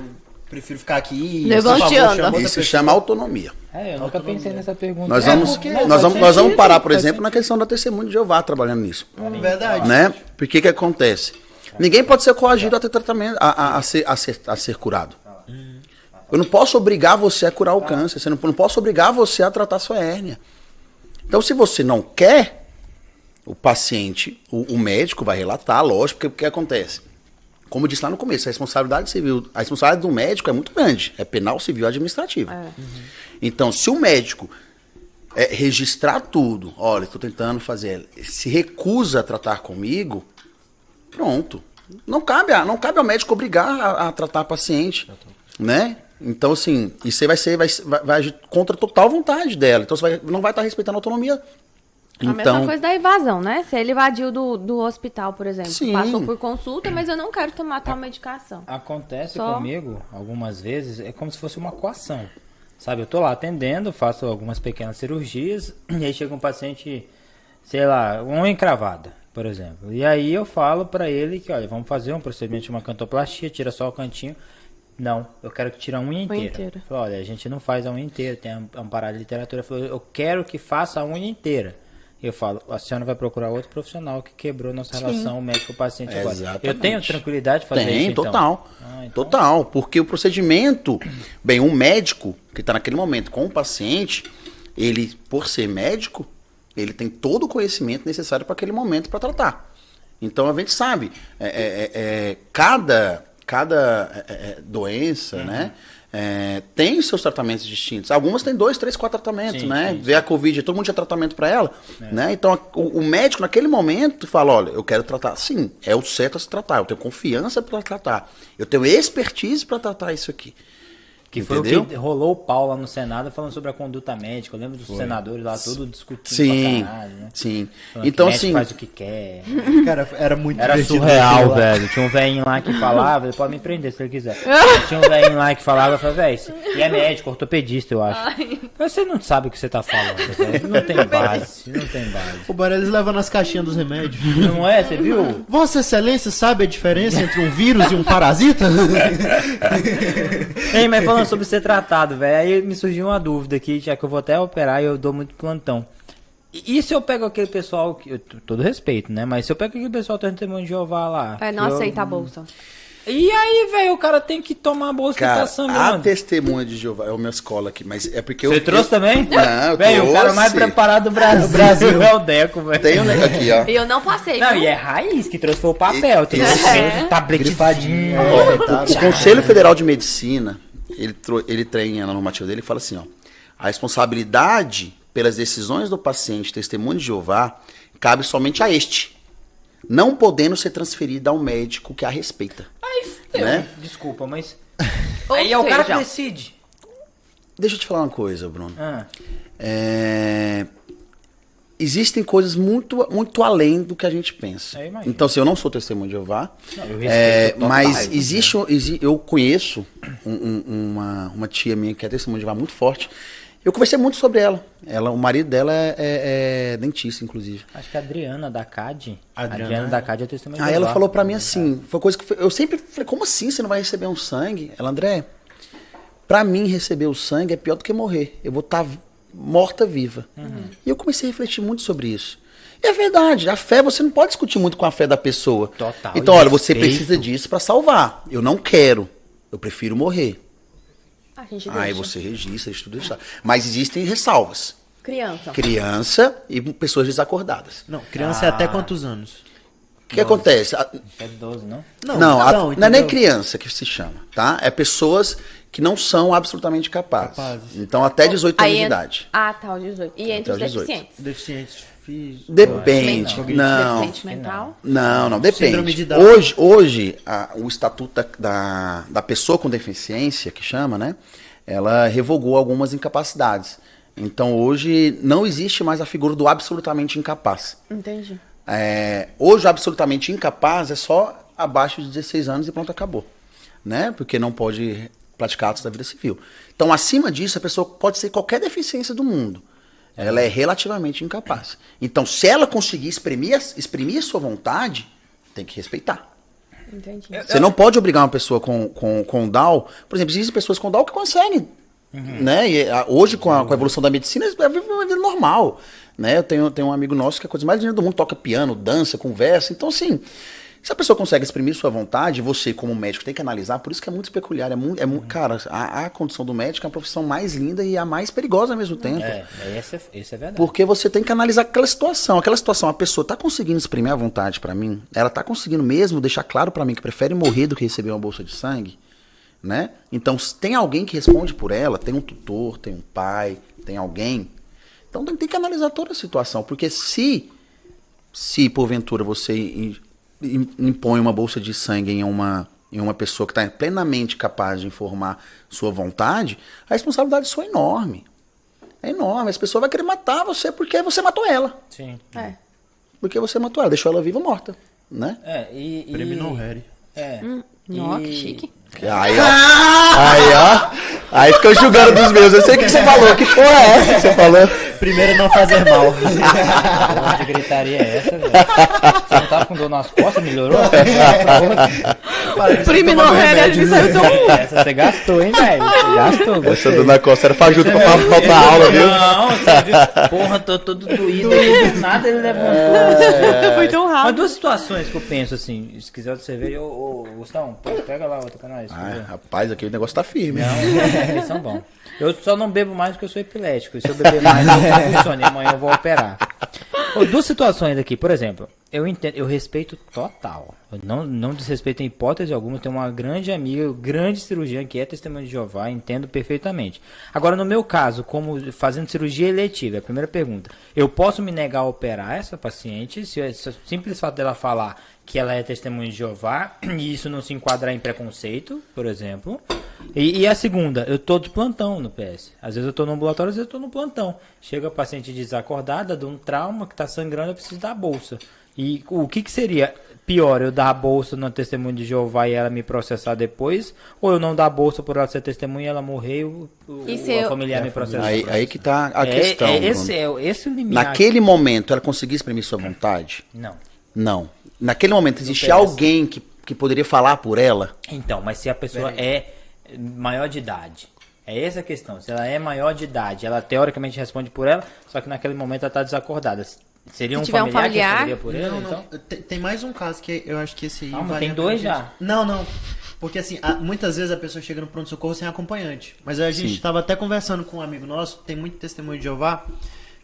prefiro ficar aqui. Levante por favor, e anda. chama outra Isso se pessoa. chama autonomia. Eu nunca pensei nessa pergunta. Nós vamos, porque nós faz vamos sentido, parar, por faz exemplo, na questão da testemunha de Jeová trabalhando nisso. Verdade. Né? Porque que acontece? Ninguém pode ser coagido a ter tratamento, a ser curado. Eu não posso obrigar você a curar o câncer. Eu não posso obrigar você a tratar sua hérnia. Então, se você não quer, o paciente, o médico vai relatar, lógico, porque o que acontece? Como eu disse lá no começo, a responsabilidade civil, a responsabilidade do médico é muito grande. É penal, civil e administrativo. Então, se o médico registrar tudo, olha, estou tentando fazer, se recusa a tratar comigo, pronto. Não cabe ao médico obrigar a tratar a paciente, né? Então, assim, isso aí vai agir contra a total vontade dela. Então, você não vai estar respeitando a autonomia. A mesma coisa da evasão, né? Se ele invadiu do hospital, por exemplo, Sim. passou por consulta, mas eu não quero tomar tal medicação. Acontece Só- comigo, algumas vezes, é como se fosse uma coação. Sabe, eu tô lá atendendo, faço algumas pequenas cirurgias, e aí chega um paciente, sei lá, unha encravada, por exemplo. E aí eu falo pra ele que, olha, vamos fazer um procedimento de uma cantoplastia, tira só o cantinho. Não, eu quero que tire a unha inteira. inteira. Falei, olha, a gente não faz a unha inteira, tem amparado de literatura. Falou, eu quero que faça a unha inteira. Eu falo, a senhora vai procurar outro profissional que quebrou nossa relação médico-paciente agora. Exatamente. Eu tenho tranquilidade de fazer Tem, isso, então? total. Então- Total. Porque o procedimento, bem, um médico que está naquele momento com o paciente, ele, por ser médico, ele tem todo o conhecimento necessário para aquele momento para tratar. Então a gente sabe, cada doença, né? Tem seus tratamentos distintos. Algumas têm 2, 3, 4 tratamentos, Sim, né? sim, Vê a Covid, todo mundo tinha tratamento para ela, né? Então o médico naquele momento fala, olha, eu quero tratar, sim, é o certo a se tratar, eu tenho confiança para tratar, eu tenho expertise para tratar isso aqui. Que foi Entendeu? o que rolou o pau lá no Senado falando sobre a conduta médica. Eu lembro dos senadores lá tudo discutindo Sim, pra caralho, né? sim. Falando Então que médico assim, faz o que quer. Cara, era muito Era divertido surreal, aquilo lá. velho. Tinha um velhinho lá que falava, ele pode me prender se ele quiser. Tinha um velhinho lá que falava, eu falei, velho, e é médico, ortopedista, eu acho. Você não sabe o que você tá falando, velho. Não tem base, não tem base. O Barelli levando as caixinhas dos remédios. Não é, você viu? Vossa Excelência sabe a diferença entre um vírus e um parasita? Ei, mas falando sobre ser tratado, velho, aí me surgiu uma dúvida aqui, já que eu vou até operar e eu dou muito plantão. E se eu pego aquele pessoal, todo respeito, né? Mas se eu pego aquele pessoal do Testemunho de Jeová lá... Não que aceita a bolsa. E aí, velho, o cara tem que tomar a bolsa que cara, tá a sangrando. Testemunha de Jeová é uma escola aqui, mas é porque Você trouxe também? Não, eu Velho, o cara mais trouxe. preparado do Brasil. O Brasil é o Deco, velho. Tem um negócio aqui, ó. E eu não passei, Não, viu? e é raiz, que trouxe foi o papel. Tem tabletifadinho. O Conselho Federal de Medicina, ele treina na normativa dele e fala assim, ó, a responsabilidade pelas decisões do paciente testemunho de Jeová cabe somente a este. não podendo ser transferida ao médico que a respeita. Né? Desculpa, mas... Ou aí é o cara que seja, decide. Deixa eu te falar uma coisa, Bruno. Ah, Existem coisas muito, muito além do que a gente pensa. Eu imagino. Então, assim, eu não sou testemunho de Jeová, não, eu respeito total, mas né? eu conheço uma tia minha que é testemunha de Jeová muito forte. Eu conversei muito sobre ela. O marido dela é dentista, inclusive. Acho que a Adriana da CAD. Adriana, Adriana da CAD é testemunha de Aí ela Jeová. falou pra mim assim, foi coisa que eu sempre falei, como assim você não vai receber um sangue? Ela, André, pra mim receber o sangue é pior do que morrer. Eu vou estar morta viva. E eu comecei a refletir muito sobre isso. E é verdade, a fé, você não pode discutir muito com a fé da pessoa. Total, então, olha, você respeito. precisa disso pra salvar. Eu não quero. Eu prefiro morrer. a gente Aí deixa. você registra, estuda isso. Mas existem ressalvas. Criança. Criança e pessoas desacordadas. Não, criança é até quantos anos? O que acontece? É 12, não? Não é nem entendeu? criança que se chama, tá? É pessoas que não são absolutamente capazes. Capazes. Então, até 18 anos Aí de entra- idade. Ah, tá, o 18. E entre os Até os 18. deficientes? Deficientes físicos. Depende. Não. Deficiente mental? Não, Síndrome depende. de Down. Hoje o estatuto da pessoa com deficiência, que chama, né? Ela revogou algumas incapacidades. Então, hoje não existe mais a figura do absolutamente incapaz. Entendi. Hoje, o absolutamente incapaz é só abaixo de 16 anos e pronto, acabou. Né? Porque não pode praticar atos da vida civil. Então, acima disso, a pessoa pode ser qualquer deficiência do mundo. Ela é relativamente incapaz. Então, se ela conseguir exprimir a sua vontade, tem que respeitar. Entendi. Você não pode obrigar uma pessoa com Down. Por exemplo, existem pessoas com Down que conseguem. Né? E, hoje, com a evolução da medicina, eles vivem uma vida normal. Né? Eu tenho um amigo nosso que é a coisa mais linda do mundo, toca piano, dança, conversa. Então, assim, se a pessoa consegue exprimir sua vontade, você, como médico, tem que analisar. Por isso que é muito peculiar. Cara, a condição do médico é a profissão mais linda e a mais perigosa ao mesmo tempo. Esse é verdade. Porque você tem que analisar aquela situação. Aquela situação, a pessoa tá conseguindo exprimir a vontade pra mim? Ela tá conseguindo mesmo deixar claro pra mim que prefere morrer do que receber uma bolsa de sangue? Né? Então, se tem alguém que responde por ela, tem um tutor, tem um pai, tem alguém. Então, tem que analisar toda a situação. Porque se porventura você impõe uma bolsa de sangue em uma pessoa que está plenamente capaz de informar sua vontade, a responsabilidade sua é enorme. É enorme. As pessoas vão querer matar você porque você matou ela. Sim. Porque você matou ela, deixou ela viva ou morta. Né? Prêmio Nobel. Nossa, que chique. Aí ficou julgando dos meus. Eu sei o que você falou. Que porra é essa que você falou? Primeiro não fazer mal. Porra de gritaria é essa, velho? Você não tava com dor nas costas, melhorou? Prêmio Nobel, ele saiu tão... Essa você gastou, hein, velho? Você gastou, Essa gostei. dona Costa era fajuta pra faltar aula, viu? Não, você viu? Porra, tô todo doído aqui, do nada ele levantou. Foi tão Mas rápido. duas situações que eu penso assim, se quiser outra cerveja, ô Gustavo, pega lá outra pra nós. por favor. Rapaz, aqui o negócio tá firme. Não, eles são bons. Eu só não bebo mais porque eu sou epilético. E se eu beber mais, eu não funciona. E amanhã eu vou operar. Duas situações aqui, por exemplo, eu entendo, eu respeito total. Eu não desrespeito em hipótese alguma. Eu tenho uma grande amiga, grande cirurgiã que é testemunha de Jeová, entendo perfeitamente. Agora, no meu caso, como fazendo cirurgia eletiva, a primeira pergunta, eu posso me negar a operar essa paciente, se o simples fato dela falar que ela é testemunha de Jeová, e isso não se enquadrar em preconceito, por exemplo. E a segunda, eu tô de plantão no PS. Às vezes eu tô no ambulatório, às vezes eu tô no plantão. Chega a paciente desacordada, de um trauma, que tá sangrando, eu preciso dar bolsa. E o que seria pior, eu dar a bolsa no testemunho de Jeová e ela me processar depois? Ou eu não dar a bolsa por ela ser testemunha e ela morrer e a familiar me processar? Aí que tá a questão. Esse o limite. Naquele momento, ela conseguia exprimir sua vontade? Não. Naquele momento, existia alguém que poderia falar por ela? Então, mas se a pessoa é maior de idade, é essa a questão. Se ela é maior de idade, ela teoricamente responde por ela, só que naquele momento ela está desacordada. Seria Se tiver um familiar que responderia por ela, Não, então? Tem mais um caso que eu acho que esse aí... Calma, vale tem a dois pena. já. Não. Porque assim, muitas vezes a pessoa chega no pronto-socorro sem acompanhante. Mas a gente estava até conversando com um amigo nosso, tem muito testemunho de Jeová,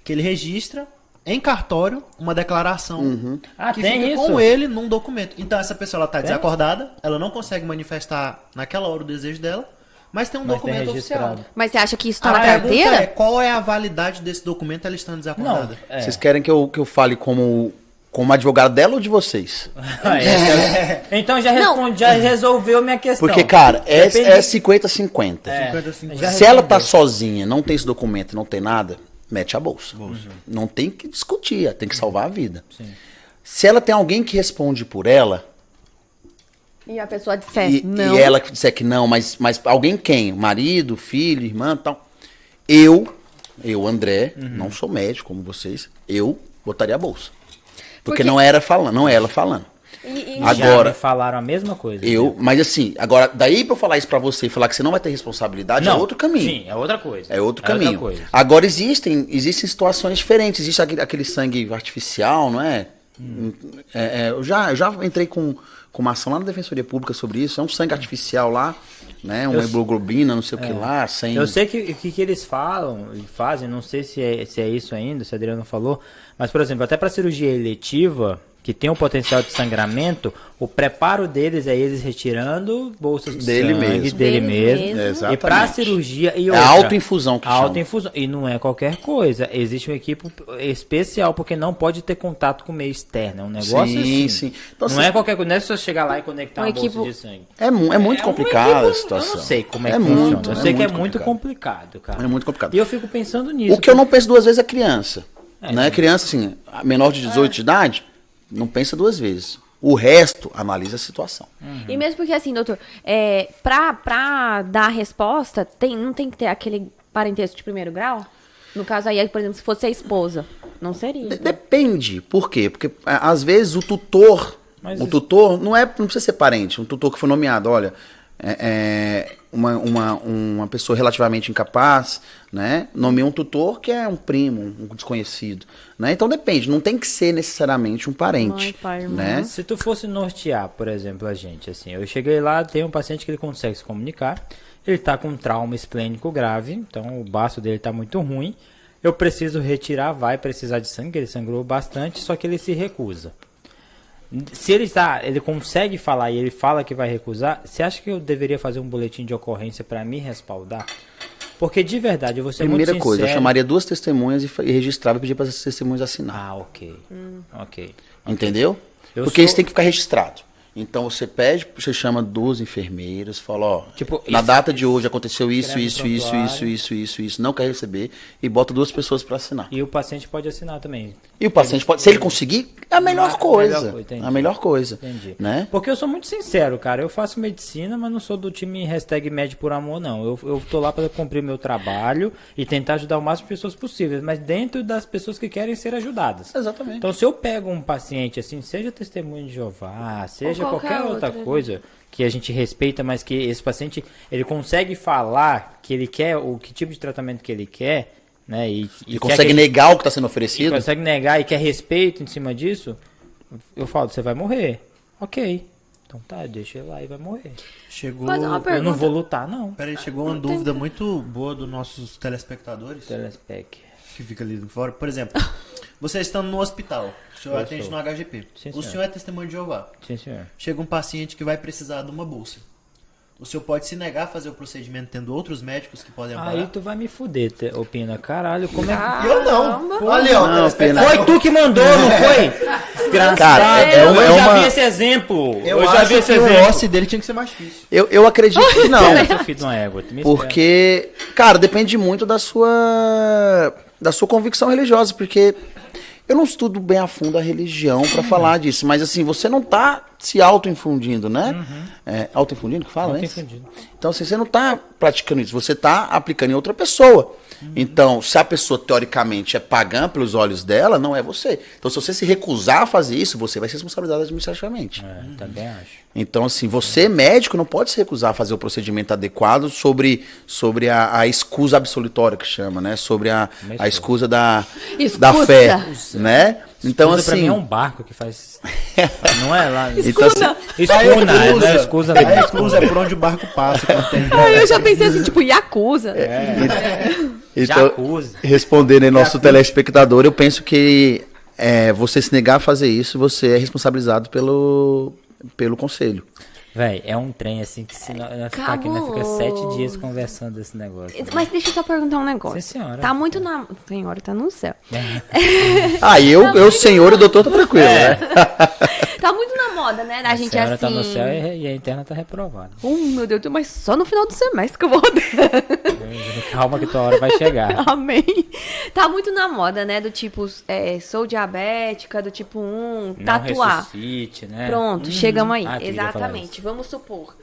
que ele registra em cartório uma declaração que tem fica isso? com ele num documento. Então essa pessoa ela tá desacordada, ela não consegue manifestar naquela hora o desejo dela, mas tem um Mas tem documento registrado. oficial. Mas você acha que isso tá A na pergunta carteira? é, qual é a validade desse documento ela estando desacordada? Não, Vocês querem que eu fale como Como advogado dela ou de vocês? Então já respondi, já resolveu minha questão. Porque, cara, é Depende- 50-50. já Se ela tá respondeu. sozinha, não tem esse documento, não tem nada, mete a bolsa. Não tem que discutir, tem que salvar a vida. Se ela tem alguém que responde por ela, E a pessoa disser e não. ela disser que não, mas alguém quem? Marido, filho, irmã e tal. Eu, André, não sou médico como vocês, eu botaria a bolsa. Porque não era ela falando. E Agora, Já me falaram a mesma coisa. mas assim, agora, daí pra eu falar isso pra você e falar que você não vai ter responsabilidade, é outro caminho. Sim, é outra coisa. É outro outra caminho. coisa. Agora, existem situações diferentes. Existe aquele sangue artificial, não é? Eu já entrei com uma ação lá na Defensoria Pública sobre isso. É um sangue artificial lá, né? Uma hemoglobina, não sei o que lá, sem... Eu sei que eles falam e fazem, não sei se é isso ainda, se a Adriana falou, mas, por exemplo, até para cirurgia eletiva, que tem um potencial de sangramento, o preparo deles é eles retirando bolsas de Dele sangue mesmo. dele Dele mesmo. mesmo. Exatamente. E para cirurgia e É outra, a autoinfusão que a chama. autoinfusão. E não é qualquer coisa. Existe um equipe especial, porque não pode ter contato com o meio externo. É um negócio Sim, assim. sim. Então, não assim, é qualquer coisa. Não é só chegar lá e conectar Uma uma bolsa equipe- de sangue. É muito complicada a situação. Eu não sei como é que muito, funciona. Eu sei que é muito complicado, cara. É muito complicado. E eu fico pensando nisso. O que eu não penso duas vezes é criança. Né? Criança, assim, menor de 18 de idade, não pensa 2 vezes. O resto, analisa a situação. E mesmo porque, assim, doutor, pra dar a resposta, não tem que ter aquele parentesco de primeiro grau? No caso aí, por exemplo, se fosse a esposa, não seria. Depende. Por quê? Porque às vezes o tutor, tutor não precisa ser parente, um tutor que foi nomeado, olha, uma pessoa relativamente incapaz, né? Nomeia um tutor que é um primo, um desconhecido, né? Então depende, não tem que ser necessariamente um parente, Mãe, pai, irmão. né? Se tu fosse nortear, por exemplo, a gente, assim, eu cheguei lá, tem um paciente que ele consegue se comunicar, ele tá com um trauma esplênico grave, então o baço dele tá muito ruim, eu preciso retirar, vai precisar de sangue, ele sangrou bastante, só que ele se recusa. Se ele consegue falar e ele fala que vai recusar, você acha que eu deveria fazer um boletim de ocorrência para me respaldar? Porque de verdade, eu vou ser Primeira muito coisa, eu sincero. chamaria 2 testemunhas e registrava e pedia para essas testemunhas assinar. Ah, ok. Ok. Entendeu? Eu Porque sou- isso tem que ficar registrado. Então você pede, você chama 2 enfermeiros, fala, ó, Tipo, na isso- data de hoje aconteceu isso, escreve isso, no isso, prontuário. isso, não quer receber, e bota 2 pessoas para assinar. E o paciente pode assinar também. E o paciente pode, se ele conseguir, é a melhor coisa. entendi. A melhor coisa. Entendi. Né? Porque eu sou muito sincero, cara. Eu faço medicina, mas não sou do time #Med por amor, não. Eu tô lá para cumprir meu trabalho e tentar ajudar o máximo de pessoas possíveis, mas dentro das pessoas que querem ser ajudadas. Exatamente. Então, se eu pego um paciente assim, seja testemunho de Jeová, seja qualquer qualquer outra outra, coisa que a gente respeita, mas que esse paciente ele consegue falar que ele quer, o que tipo de tratamento que ele quer, né? E E quer consegue que- negar o que está sendo e oferecido. consegue negar e quer respeito em cima disso, eu falo, você vai morrer. Ok. Então tá, deixa ele lá e vai morrer. Chegou. Fazer uma Eu não pergunta. vou lutar, não. Peraí, chegou uma dúvida muito boa dos nossos telespectadores Telespec. que fica ali fora. Por exemplo, você estando no hospital, o senhor Eu atende sou. no HGP. Sim, O senhor. senhor é testemunho de Jeová. Sim, senhor. Chega um paciente que vai precisar de uma bolsa. O senhor pode se negar a fazer o procedimento tendo outros médicos que podem Aí amparar? tu vai me fuder, Opina. Caralho, como é que... Eu não. Olha, ó, Não, telespectador. Foi tu que mandou, não foi? Desgraçado. Cara, eu já uma- vi esse exemplo. Eu já acho vi esse que o exemplo. osso dele tinha que ser mais difícil. Eu acredito que não. Seu filho de uma égua, tu me espera. Porque, cara, depende muito da sua convicção religiosa, porque eu não estudo bem a fundo a religião pra falar disso, mas assim, você não tá se auto-infundindo, né? Auto-infundindo que fala, né? Auto-infundido. Então, assim, você não tá praticando isso, você tá aplicando em outra pessoa. Então, se a pessoa, teoricamente, é pagã pelos olhos dela, não é você. Então, se você se recusar a fazer isso, você vai ser responsabilizado administrativamente. Também acho. Então, assim, você, médico, não pode se recusar a fazer o procedimento adequado sobre a escusa absolutória, que chama, né? Sobre a escusa da Escusa. fé, né? Então, Escusa pra mim assim... é um barco que faz... Não é lá... Então, assim, Escuna, não é escusa. A escusa é por onde o barco passa. Quando tem... Ai, eu já pensei assim, tipo, Yakuza. então, Jacuzzi. respondendo aí nosso telespectador, eu penso que você se negar a fazer isso, você é responsabilizado pelo conselho. Véi, é um trem assim que se nós ficar aqui, nós fica 7 dias conversando desse negócio. Mas deixa eu só perguntar um negócio. Sim, senhora. Tá muito na... Senhora, tá no céu. Eu, senhor e o doutor, tá tranquilo, né? Tá muito na moda, né? Da A gente senhora assim... tá no céu e a interna tá reprovada. Meu Deus, mas só no final do semestre que eu vou Calma que tua hora vai chegar. Amém. Tá muito na moda, né? Do tipo, sou diabética, do tipo 1, Não tatuar. ressuscite, né? Pronto, chegamos aí. Ah, tu queria falar Exatamente. Vamos supor.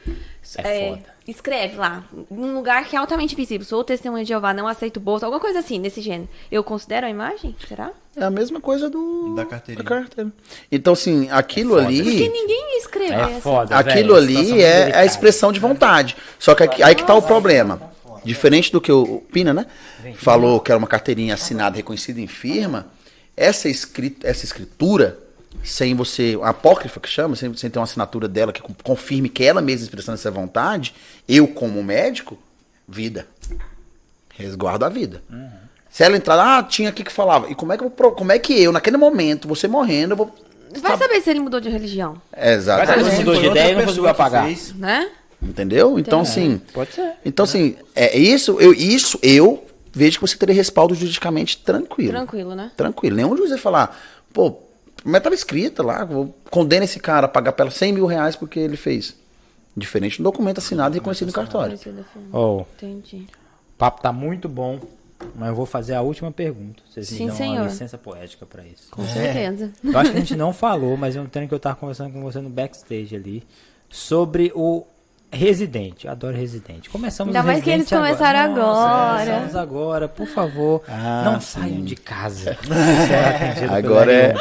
É foda. Escreve lá, num lugar que é altamente visível. Sou testemunha de Jeová, não aceito bolsa, alguma coisa assim, desse gênero. Eu considero a imagem? Será? É a mesma coisa Da carteirinha. da carteira. Então, assim, aquilo foda. ali... Porque ninguém escreve É foda, Aquilo velho, ali situação é a delicada. expressão de vontade. Só que aí que tá o problema. Diferente do que o Pina, né? Falou que era uma carteirinha assinada, reconhecida em firma, essa escritura, sem você, a apócrifa que chama, sem ter uma assinatura dela que confirme que ela mesma expressando essa vontade, eu como médico, vida. Resguardo a vida. Se ela entrar, tinha aqui que falava. E como é que eu, naquele momento, você morrendo, eu vou... Vai saber se ele mudou de religião, Exato. Mas ele mudou de ideia e não conseguiu apagar. né? Entendeu? Então, assim... Pode ser. Então, assim, eu vejo que você teria respaldo juridicamente tranquilo. Tranquilo, né? Tranquilo. Nenhum juiz vai falar, pô, mas estava escrita lá, condena esse cara a pagar pela 100 mil reais porque ele fez. Diferente do documento assinado e reconhecido no cartório. Oh, Entendi. o papo tá muito bom, mas eu vou fazer a última pergunta. Vocês me Sim, dão senhor. uma licença poética pra isso. Com certeza. Eu acho que a gente não falou, mas é um treino que eu tava conversando com você no backstage ali, sobre o Residente. Eu adoro Residente. Começamos Ainda o mais que eles Residente começaram Nossa, agora. Começamos agora, por favor, não saiam de casa. Agora é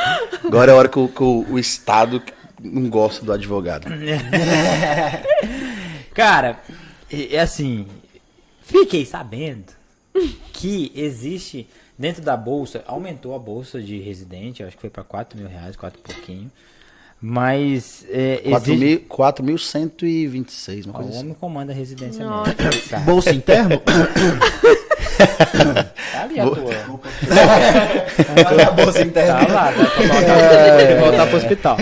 a hora que o Estado não gosta do advogado. Cara, é assim, fiquei sabendo que existe dentro da bolsa, aumentou a bolsa de residente, acho que foi para 4 mil reais, 4 e pouquinho, mas existe... 4.126, uma Ó, coisa o assim. homem comanda a residência Nossa. médica, sabe? Bolsa interno? Tá ali a tua. A bolsa interna. Tá lá, dá pra voltar pro hospital.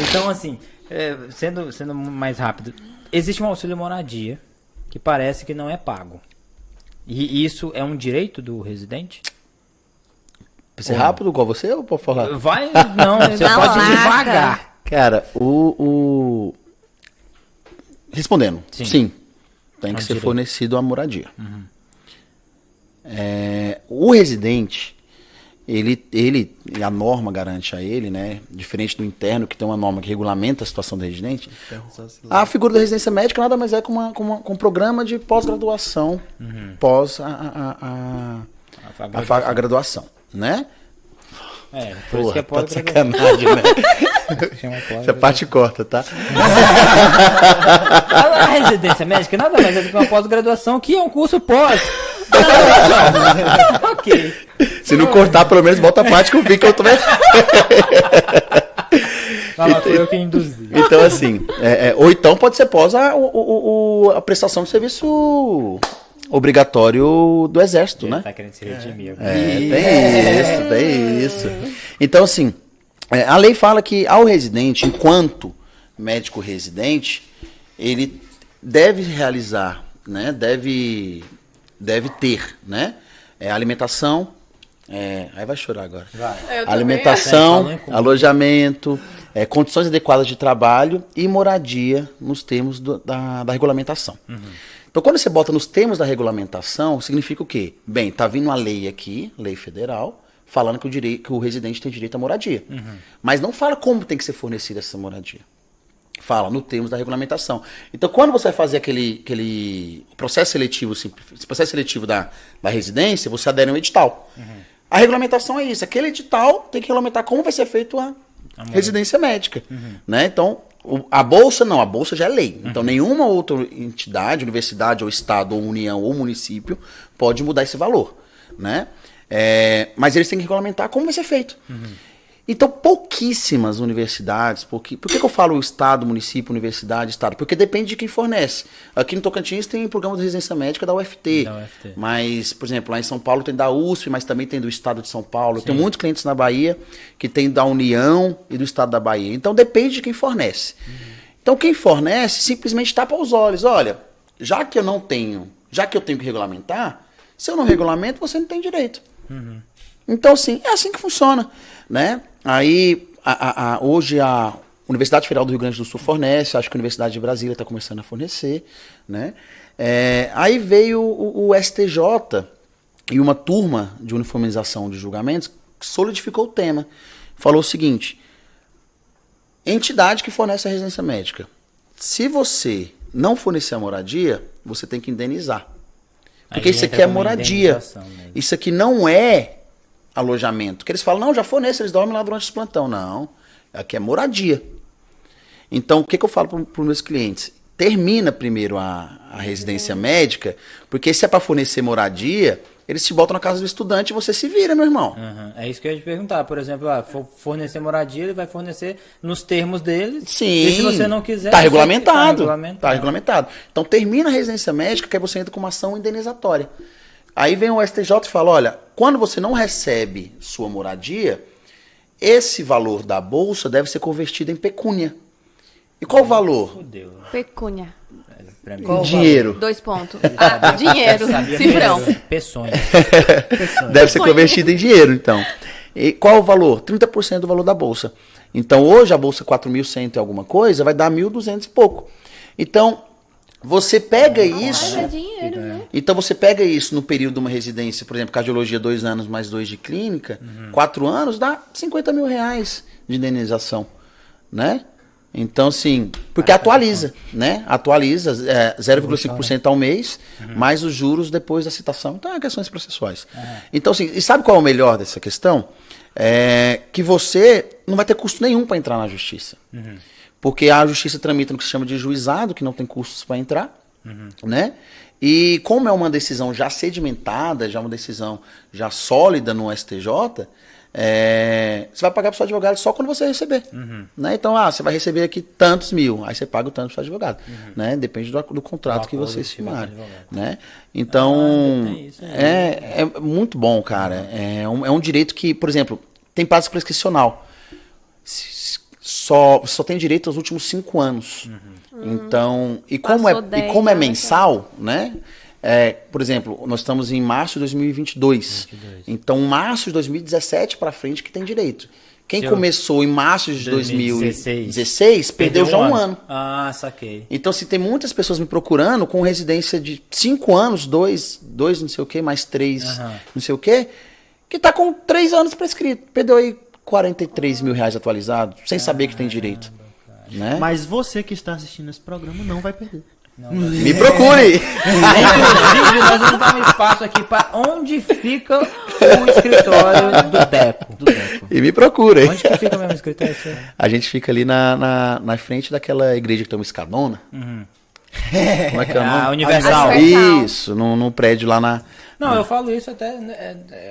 Então, assim, sendo mais rápido, existe um auxílio moradia que parece que não é pago. E isso é um direito do residente? Pra ser rápido igual você ou pode falar? Vai, não, você Na pode ir lata. devagar. Cara, respondendo, sim. Tem que ser direito. fornecido a moradia. O residente, ele, a norma garante a ele, né? Diferente do interno, que tem uma norma que regulamenta a situação do residente. A figura da residência médica nada mais é com um programa de pós-graduação, pós a graduação, né? Por isso que é tá de pode sacanagem, né? Essa parte corta, tá? A residência médica nada mais é do que uma pós-graduação, que é um curso pós. Ok. Se não cortar, pelo menos bota a parte que eu vi que eu tô vendo. Fala, foi eu que induzi. Então, assim, ou então pode ser pós a prestação de serviço obrigatório do Exército, né? Tá querendo se redimir. Tem isso. Então, assim, a lei fala que ao residente, enquanto médico residente, ele deve realizar, né? Deve ter, né? Alimentação. Aí vai chorar agora. Alimentação, alojamento, condições adequadas de trabalho e moradia nos termos da regulamentação. Então, quando você bota nos termos da regulamentação, significa o quê? Bem, tá vindo uma lei aqui, lei federal, falando que o residente tem direito à moradia. Mas não fala como tem que ser fornecida essa moradia. Fala no termos da regulamentação. Então, quando você vai fazer aquele processo seletivo, esse processo seletivo da residência, você adere a um edital. A regulamentação é isso. Aquele edital tem que regulamentar como vai ser feito a residência médica. Né? Então, a bolsa não, a bolsa já é lei. Então, nenhuma outra entidade, universidade, ou estado, ou união, ou município, pode mudar esse valor. Né? Mas eles têm que regulamentar como vai ser feito. Então, pouquíssimas universidades, por que eu falo estado, município, universidade, estado? Porque depende de quem fornece. Aqui no Tocantins tem programa de residência médica da UFT. Mas, por exemplo, lá em São Paulo tem da USP, mas também tem do estado de São Paulo. Eu tenho muitos clientes na Bahia que tem da União e do estado da Bahia. Então, depende de quem fornece. Então quem fornece simplesmente tapa os olhos. Olha, já que eu tenho que regulamentar, se eu não regulamento, você não tem direito. Então, assim, é assim que funciona, né? Aí, hoje a Universidade Federal do Rio Grande do Sul fornece, acho que a Universidade de Brasília está começando a fornecer, né? Aí veio o STJ e uma turma de uniformização de julgamentos que solidificou o tema. Falou o seguinte: entidade que fornece a residência médica, se você não fornecer a moradia, você tem que indenizar. Porque isso aqui é moradia. Isso aqui não é alojamento. Que eles falam, não, já fornece, eles dormem lá durante os plantão. Não, aqui é moradia. Então, o que eu falo para os meus clientes? Termina primeiro a residência médica, porque se é para fornecer moradia, eles te botam na casa do estudante e você se vira, meu irmão. É isso que eu ia te perguntar. Por exemplo, fornecer moradia, ele vai fornecer nos termos dele. Sim. E se você não quiser... Está regulamentado. Tá regulamentado. Então, termina a residência médica, que aí você entra com uma ação indenizatória. Aí vem o STJ e fala, olha, quando você não recebe sua moradia, esse valor da bolsa deve ser convertido em pecúnia. E qual o valor? Fudeu. Pecúnia. Em dinheiro. 2 pontos. Ah, dinheiro. Cifrão. Peçonha. Deve ser convertido em dinheiro, então. E qual o valor? 30% do valor da bolsa. Então, hoje a bolsa 4.100 e alguma coisa vai dar 1.200 e pouco. Então, você pega isso... É dinheiro, viu? Então, você pega isso no período de uma residência, por exemplo, cardiologia 2 anos mais 2 de clínica, 4 anos, dá 50 mil reais de indenização, né? Então, assim, porque atualiza, né? Atualiza 0,5% ao mês, mais os juros depois da citação. Então, é questões processuais. Então, assim, e sabe qual é o melhor dessa questão? É que você não vai ter custo nenhum para entrar na justiça. Porque a justiça tramita no que se chama de juizado, que não tem custos para entrar, né? E como é uma decisão já sedimentada, já uma decisão já sólida no STJ... você vai pagar para o seu advogado só quando você receber, né? Então, você vai receber aqui tantos mil, aí você paga o tanto para o seu advogado, né? Depende do contrato que vocês firmarem, né? Então, é muito bom, cara. É um direito que, por exemplo, tem prazo prescricional. Só tem direito aos últimos 5 anos. Então, e como é mensal, né? Por exemplo, nós estamos em março de 2022. Então, março de 2017 para frente que tem direito. Quem começou em março de 2016 perdeu já um ano. Ah, saquei. Então, se tem muitas pessoas me procurando com residência de 5 anos, 2 não sei o que, mais 3 não sei o que tá com 3 anos prescrito. Perdeu aí 43 mil reais atualizado, sem saber que tem direito. Né? Mas você que está assistindo esse programa não vai perder. Me procure! Inclusive, nós vamos dar um espaço aqui para onde fica o escritório do Deco. E me procure. Onde que fica o mesmo escritório? A gente fica ali na frente daquela igreja que tem uma escadona. Como é que é o nome? Universal. Isso, no prédio lá na... Não, eu falo isso até...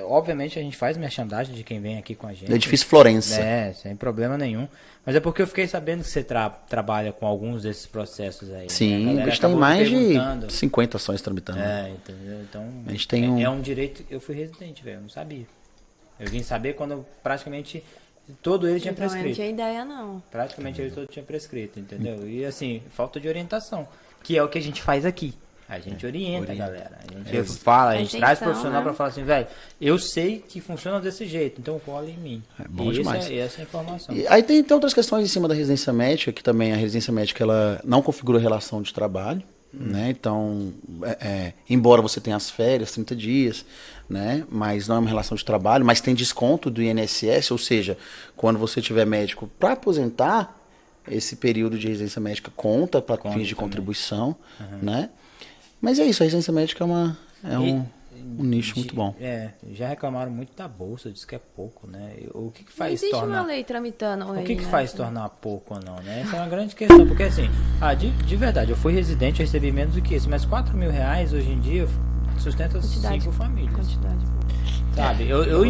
obviamente a gente faz merchandising de quem vem aqui com a gente. No edifício Florença. Sem problema nenhum. Mas é porque eu fiquei sabendo que você trabalha com alguns desses processos aí. Sim, né? a gente tem mais de 50 ações tramitando. Entendeu? Então, a gente tem é um direito... Eu fui residente, velho, eu não sabia. Eu vim saber quando praticamente todo ele tinha prescrito. Eu não tinha ideia, não. Praticamente ele todo tinha prescrito, entendeu? E assim, falta de orientação, que é o que a gente faz aqui. A gente orienta a galera. A gente fala, a gente traz profissional para falar assim, velho, eu sei que funciona desse jeito, então cola em mim. É bom demais. Essa é a informação. E aí tem outras questões em cima da residência médica, que também a residência médica ela não configura relação de trabalho, né? Então, embora você tenha as férias, 30 dias, né? Mas não é uma relação de trabalho, mas tem desconto do INSS, ou seja, quando você tiver médico para aposentar, esse período de residência médica conta para fins de contribuição, né? Mas é isso, a residência médica é um nicho muito bom. Já reclamaram muito da bolsa, diz que é pouco, né? O que faz existe tornar... uma lei tramitando O que aí, né? faz tornar pouco ou não, né? Essa é uma grande questão, porque assim, de verdade, eu fui residente, eu recebi menos do que isso, mas 4 mil reais hoje em dia sustenta 5 famílias. Quantidade. Sabe? Eu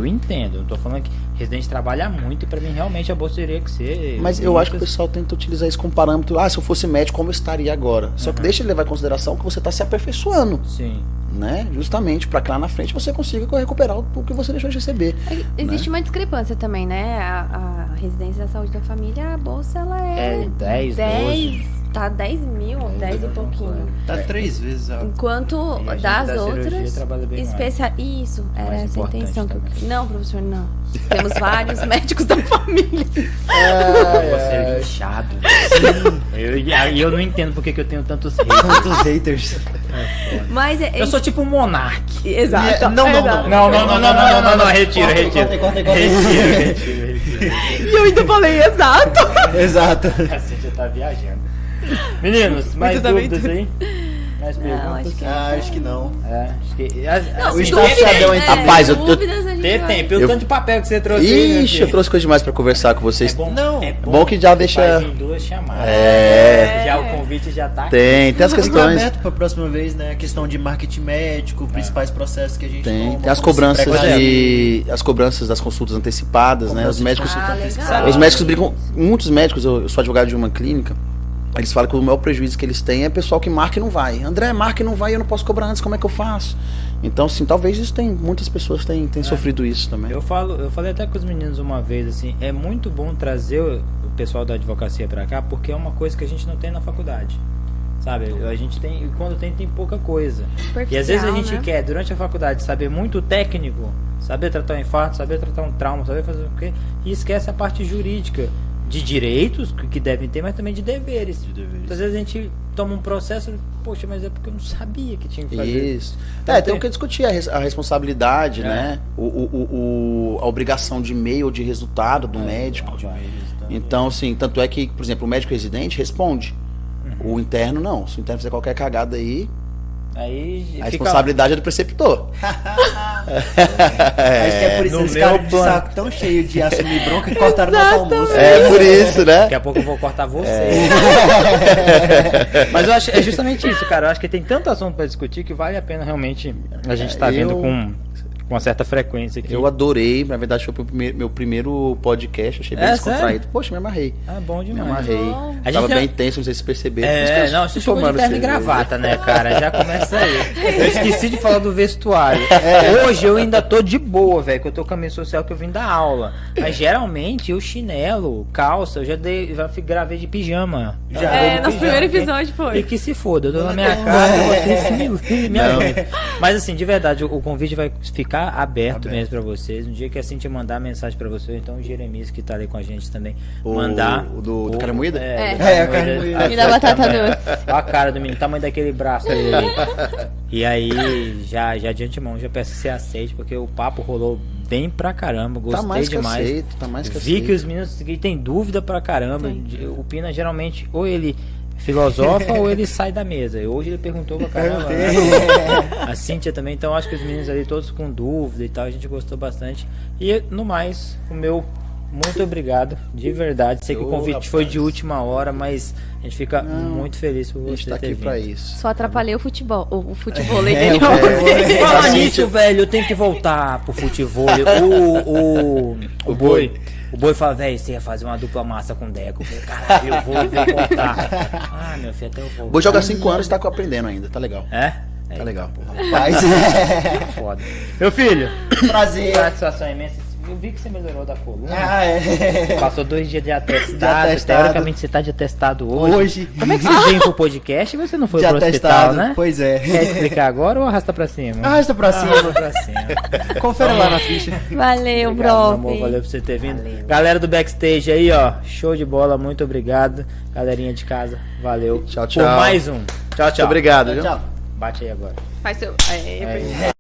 entendo, não tô falando que residente trabalha muito e pra mim realmente a bolsa teria que ser... Mas eu acho que o pessoal tenta utilizar isso como parâmetro. Se eu fosse médico, como eu estaria agora? Só que deixa ele levar em consideração que você está se aperfeiçoando, Sim. né? Justamente para que lá na frente você consiga recuperar o que você deixou de receber. Existe uma discrepância também, né? A residência da saúde da família, a bolsa, ela é 10, 12. Tá 10 mil, 10 e pouquinho. Tá 3 vezes alto. Enquanto E a gente das da cirurgia outras, trabalha bem Isso, era Mais essa a importante intenção. também. Não, professor, não. Temos vários médicos da família. Você é inchado. E eu não entendo porque que eu tenho tantos haters. Quantos haters. Mas Eu sou tipo um monarque. Exato. Não, exato. Não, retiro. Corta. Retiro. E eu ainda falei exato. Exato. A Cíntia tá viajando. Meninos, mais dúvidas aí? Mais perguntas? Acho que não. Acho que... O assim, estaciadão tem, entre... Rapaz, eu- dúvidas, a gente vai- tem. Pelo Eu- tanto de papel que você trouxe aí, meu Ixi, filho. eu trouxe coisa demais para conversar com vocês. É bom, Não. é Bom que já deixa- Faz em 2 chamadas. Já o convite já tá aqui. Tem as Fica questões. aberto pra próxima vez, né? A questão de marketing médico, principais processos que a gente toma. Tem as como se cobranças precaver. as cobranças das consultas antecipadas, né? Os médicos, legal. os médicos brigam, muitos médicos, eu sou advogado de uma clínica, eles falam que o maior prejuízo que eles têm é pessoal que marca e não vai. André, marca e não vai, eu não posso cobrar antes, como é que eu faço? Então, assim, talvez isso muitas pessoas têm sofrido isso também. Eu falei até com os meninos uma vez, assim, é muito bom trazer o pessoal da advocacia pra cá, porque é uma coisa que a gente não tem na faculdade. Sabe, a gente tem, e quando tem pouca coisa. E às vezes a gente né? quer, durante a faculdade, saber muito técnico, saber tratar um infarto, saber tratar um trauma, saber fazer o quê, e esquece a parte jurídica, de direitos que devem ter, mas também de deveres. Às vezes a gente toma um processo, poxa, mas é porque eu não sabia que tinha que fazer. Isso. Então, Tem que discutir a responsabilidade, né? A obrigação de e-mail, de resultado do médico. Então, assim, tanto é que, por exemplo, o médico residente responde. O interno não. Se o interno fizer qualquer cagada aí, Aí a fica responsabilidade é do preceptor. Acho que é por isso no que eles meu ficaram de plano. saco tão cheio de assumir bronca que cortaram nosso almoço. É por isso, né? Daqui a pouco eu vou cortar você. Mas eu acho é justamente isso, cara. Eu acho que tem tanto assunto pra discutir que vale a pena realmente a gente tá vindo com uma certa frequência aqui. Eu adorei, na verdade foi meu primeiro podcast, achei bem descontraído. Sério? Poxa, me amarrei. Ah, bom Me demais. amarrei. A Tava gente bem tenso, não sei se perceberam. Não, você chegou de terno e gravata, né, cara? Já começa aí. Eu esqueci de falar do vestuário. Hoje eu ainda tô de boa, velho, que eu tô com a camisa social que eu vim da aula. Mas geralmente o chinelo, calça, eu já gravei de pijama. Nosso primeiro episódio foi. E que se foda, eu tô na minha casa, vocês me ajudam. Mas assim, de verdade, o convite vai ficar aberto mesmo pra vocês. No dia que a Cintia mandar mensagem pra vocês, então o Jeremias que tá ali com a gente também, mandar. O do cara moída? a carne moída. E da batata doce. Olha a cara do menino, tamanho daquele braço ali. E aí, já de antemão, já peço que você aceite, porque o papo rolou bem pra caramba, gostei Tá mais que demais. aceito, tá mais que Vi que aceito. os meninos aqui têm dúvida pra caramba. O Pina geralmente, ou ele filosofa ou ele sai da mesa. E hoje ele perguntou pra caramba. Né? A Cíntia também, então acho que os meninos ali todos com dúvida e tal, a gente gostou bastante. E no mais, o meu muito obrigado, de verdade. Sei que o convite foi de última hora, mas a gente fica muito feliz por A você gente tá ter aqui vindo. pra isso. Só atrapalhei o futebol. O futebol dele. Falar nisso, velho, eu tenho que voltar pro futebol. O Boi. O Boi fala, velho, você ia fazer uma dupla massa com o Deco. Eu falei, caralho, eu vou voltar. Ah, meu filho, até eu voltar. Vou jogar 5 anos e tá aprendendo ainda, tá legal. É? Tá legal. Rapaz, Foda. Meu filho, prazer. satisfação imensa. Eu vi que você melhorou da coluna. É. Passou 2 dias de atestado. De atestado. Teoricamente você tá de atestado hoje. Hoje. Como é que você veio pro podcast e você não foi De pro atestado, hospital, né? pois é. Quer explicar agora ou arrasta pra cima? Arrasta pra cima. Arrasta pra cima. Confere lá na ficha. Valeu, Obrigado, meu prof. amor, valeu por você ter vindo. Galera do backstage aí, ó, show de bola, muito obrigado. Galerinha de casa, valeu. Tchau, tchau. Por mais um. Tchau, tchau. Muito obrigado, viu? Tchau. Bate aí agora. Faz seu. Aí.